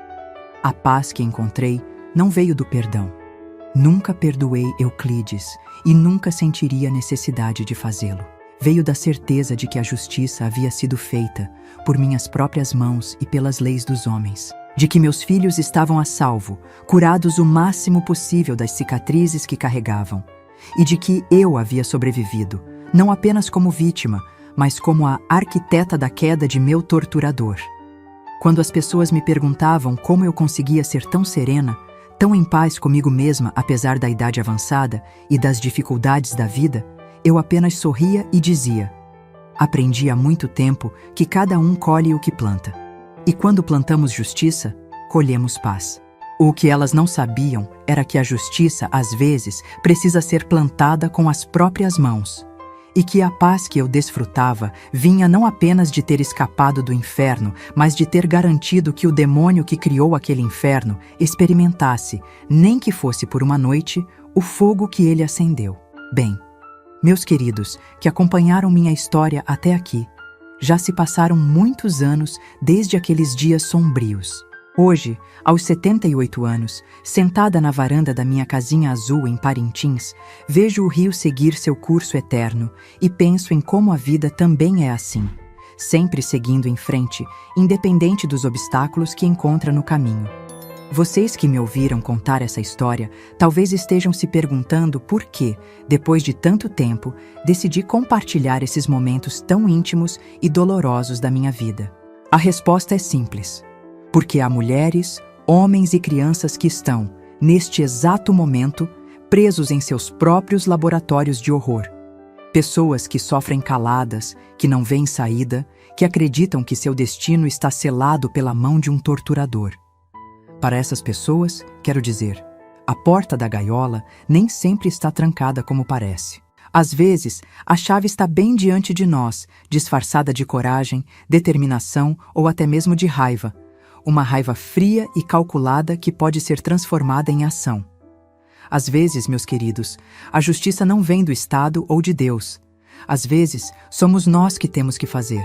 A paz que encontrei não veio do perdão. Nunca perdoei Euclides e nunca sentiria necessidade de fazê-lo. Veio da certeza de que a justiça havia sido feita por minhas próprias mãos e pelas leis dos homens. De que meus filhos estavam a salvo, curados o máximo possível das cicatrizes que carregavam. E de que eu havia sobrevivido, não apenas como vítima, mas como a arquiteta da queda de meu torturador. Quando as pessoas me perguntavam como eu conseguia ser tão serena, tão em paz comigo mesma apesar da idade avançada e das dificuldades da vida, eu apenas sorria e dizia: aprendi há muito tempo que cada um colhe o que planta. E quando plantamos justiça, colhemos paz. O que elas não sabiam era que a justiça, às vezes, precisa ser plantada com as próprias mãos. E que a paz que eu desfrutava vinha não apenas de ter escapado do inferno, mas de ter garantido que o demônio que criou aquele inferno experimentasse, nem que fosse por uma noite, o fogo que ele acendeu. Bem, meus queridos, que acompanharam minha história até aqui, já se passaram muitos anos desde aqueles dias sombrios. Hoje, aos 78 anos, sentada na varanda da minha casinha azul em Parintins, vejo o rio seguir seu curso eterno e penso em como a vida também é assim, sempre seguindo em frente, independente dos obstáculos que encontra no caminho. Vocês que me ouviram contar essa história talvez estejam se perguntando por que, depois de tanto tempo, decidi compartilhar esses momentos tão íntimos e dolorosos da minha vida. A resposta é simples. Porque há mulheres, homens e crianças que estão, neste exato momento, presos em seus próprios laboratórios de horror. Pessoas que sofrem caladas, que não veem saída, que acreditam que seu destino está selado pela mão de um torturador. Para essas pessoas, quero dizer, a porta da gaiola nem sempre está trancada como parece. Às vezes, a chave está bem diante de nós, disfarçada de coragem, determinação ou até mesmo de raiva. Uma raiva fria e calculada que pode ser transformada em ação. Às vezes, meus queridos, a justiça não vem do Estado ou de Deus. Às vezes, somos nós que temos que fazer.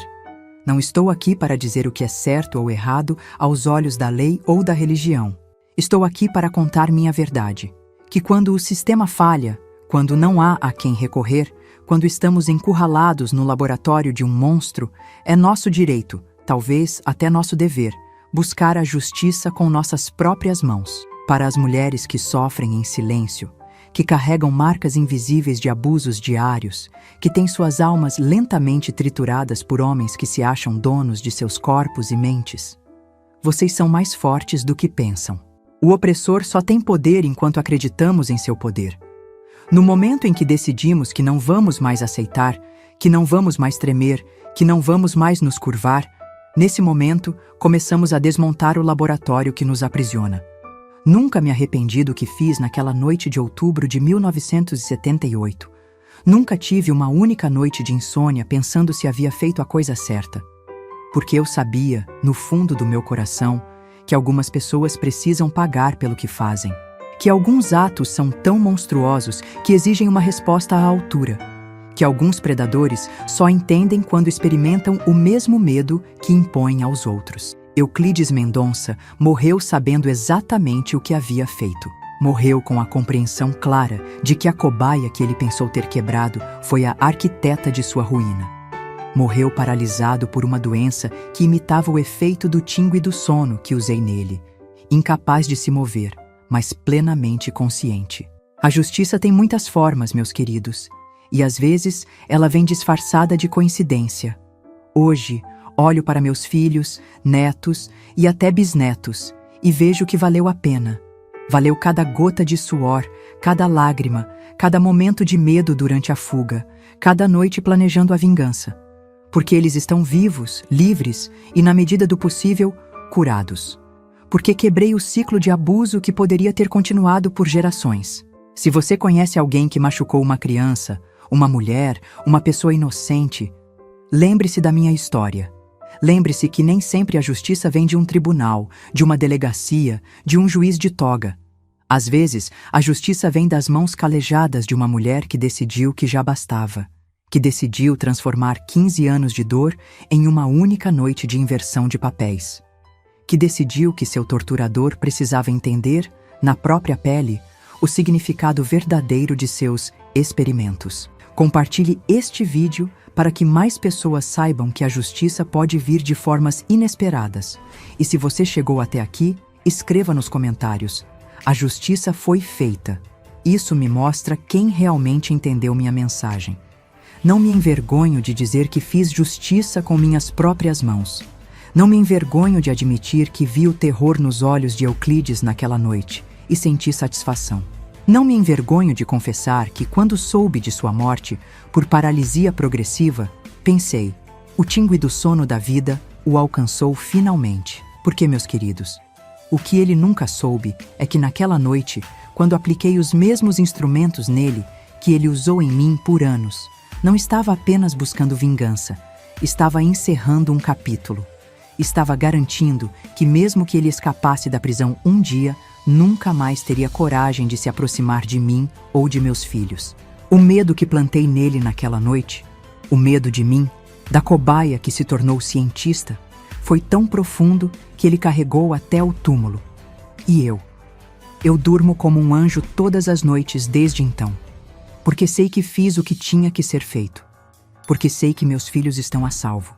Não estou aqui para dizer o que é certo ou errado aos olhos da lei ou da religião. Estou aqui para contar minha verdade. Que quando o sistema falha, quando não há a quem recorrer, quando estamos encurralados no laboratório de um monstro, é nosso direito, talvez até nosso dever, buscar a justiça com nossas próprias mãos. Para as mulheres que sofrem em silêncio, que carregam marcas invisíveis de abusos diários, que têm suas almas lentamente trituradas por homens que se acham donos de seus corpos e mentes. Vocês são mais fortes do que pensam. O opressor só tem poder enquanto acreditamos em seu poder. No momento em que decidimos que não vamos mais aceitar, que não vamos mais tremer, que não vamos mais nos curvar, nesse momento começamos a desmontar o laboratório que nos aprisiona. Nunca me arrependi do que fiz naquela noite de outubro de 1978. Nunca tive uma única noite de insônia pensando se havia feito a coisa certa. Porque eu sabia, no fundo do meu coração, que algumas pessoas precisam pagar pelo que fazem. Que alguns atos são tão monstruosos que exigem uma resposta à altura. Que alguns predadores só entendem quando experimentam o mesmo medo que impõem aos outros. Euclides Mendonça morreu sabendo exatamente o que havia feito. Morreu com a compreensão clara de que a cobaia que ele pensou ter quebrado foi a arquiteta de sua ruína. Morreu paralisado por uma doença que imitava o efeito do tingue do sono que usei nele, incapaz de se mover, mas plenamente consciente. A justiça tem muitas formas, meus queridos, e às vezes ela vem disfarçada de coincidência. Hoje, olho para meus filhos, netos e até bisnetos e vejo que valeu a pena. Valeu cada gota de suor, cada lágrima, cada momento de medo durante a fuga, cada noite planejando a vingança. Porque eles estão vivos, livres e, na medida do possível, curados. Porque quebrei o ciclo de abuso que poderia ter continuado por gerações. Se você conhece alguém que machucou uma criança, uma mulher, uma pessoa inocente, lembre-se da minha história. Lembre-se que nem sempre a justiça vem de um tribunal, de uma delegacia, de um juiz de toga. Às vezes, a justiça vem das mãos calejadas de uma mulher que decidiu que já bastava, que decidiu transformar 15 anos de dor em uma única noite de inversão de papéis, que decidiu que seu torturador precisava entender, na própria pele, o significado verdadeiro de seus experimentos. Compartilhe este vídeo para que mais pessoas saibam que a justiça pode vir de formas inesperadas. E se você chegou até aqui, escreva nos comentários: a justiça foi feita. Isso me mostra quem realmente entendeu minha mensagem. Não me envergonho de dizer que fiz justiça com minhas próprias mãos. Não me envergonho de admitir que vi o terror nos olhos de Euclides naquela noite e senti satisfação. Não me envergonho de confessar que, quando soube de sua morte, por paralisia progressiva, pensei, o tingue do sono da vida o alcançou finalmente. Porque, meus queridos, o que ele nunca soube é que naquela noite, quando apliquei os mesmos instrumentos nele que ele usou em mim por anos, não estava apenas buscando vingança, estava encerrando um capítulo. Estava garantindo que, mesmo que ele escapasse da prisão um dia, nunca mais teria coragem de se aproximar de mim ou de meus filhos. O medo que plantei nele naquela noite, o medo de mim, da cobaia que se tornou cientista, foi tão profundo que ele carregou até o túmulo. E eu durmo como um anjo todas as noites desde então, porque sei que fiz o que tinha que ser feito, porque sei que meus filhos estão a salvo,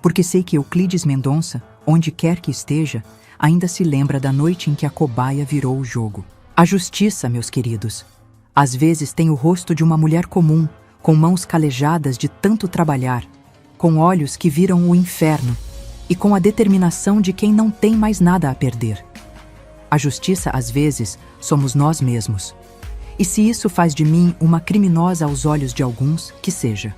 porque sei que Euclides Mendonça, onde quer que esteja, ainda se lembra da noite em que a cobaia virou o jogo. A justiça, meus queridos, às vezes tem o rosto de uma mulher comum, com mãos calejadas de tanto trabalhar, com olhos que viram o inferno e com a determinação de quem não tem mais nada a perder. A justiça, às vezes, somos nós mesmos. E se isso faz de mim uma criminosa aos olhos de alguns, que seja.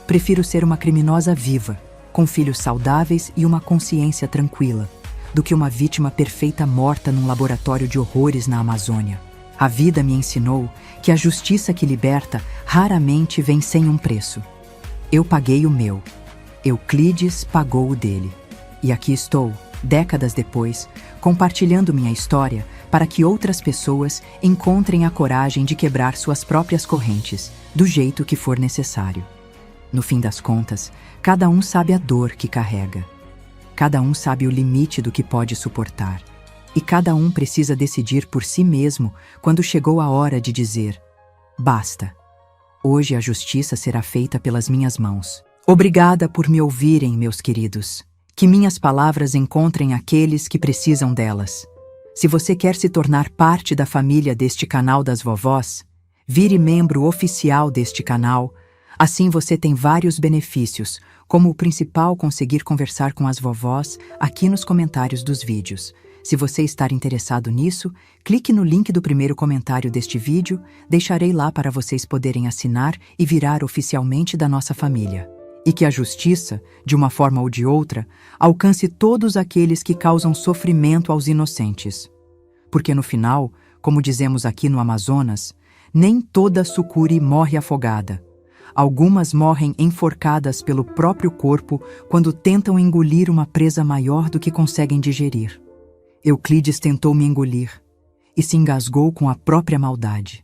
Prefiro ser uma criminosa viva, com filhos saudáveis e uma consciência tranquila, do que uma vítima perfeita morta num laboratório de horrores na Amazônia. A vida me ensinou que a justiça que liberta raramente vem sem um preço. Eu paguei o meu. Euclides pagou o dele. E aqui estou, décadas depois, compartilhando minha história para que outras pessoas encontrem a coragem de quebrar suas próprias correntes, do jeito que for necessário. No fim das contas, cada um sabe a dor que carrega. Cada um sabe o limite do que pode suportar. E cada um precisa decidir por si mesmo quando chegou a hora de dizer: basta. Hoje a justiça será feita pelas minhas mãos. Obrigada por me ouvirem, meus queridos. Que minhas palavras encontrem aqueles que precisam delas. Se você quer se tornar parte da família deste canal das vovós, vire membro oficial deste canal. Assim você tem vários benefícios, como o principal, conseguir conversar com as vovós aqui nos comentários dos vídeos. Se você estar interessado nisso, clique no link do primeiro comentário deste vídeo, deixarei lá para vocês poderem assinar e virar oficialmente da nossa família. E que a justiça, de uma forma ou de outra, alcance todos aqueles que causam sofrimento aos inocentes. Porque no final, como dizemos aqui no Amazonas, nem toda sucuri morre afogada. Algumas morrem enforcadas pelo próprio corpo quando tentam engolir uma presa maior do que conseguem digerir. Euclides tentou me engolir e se engasgou com a própria maldade.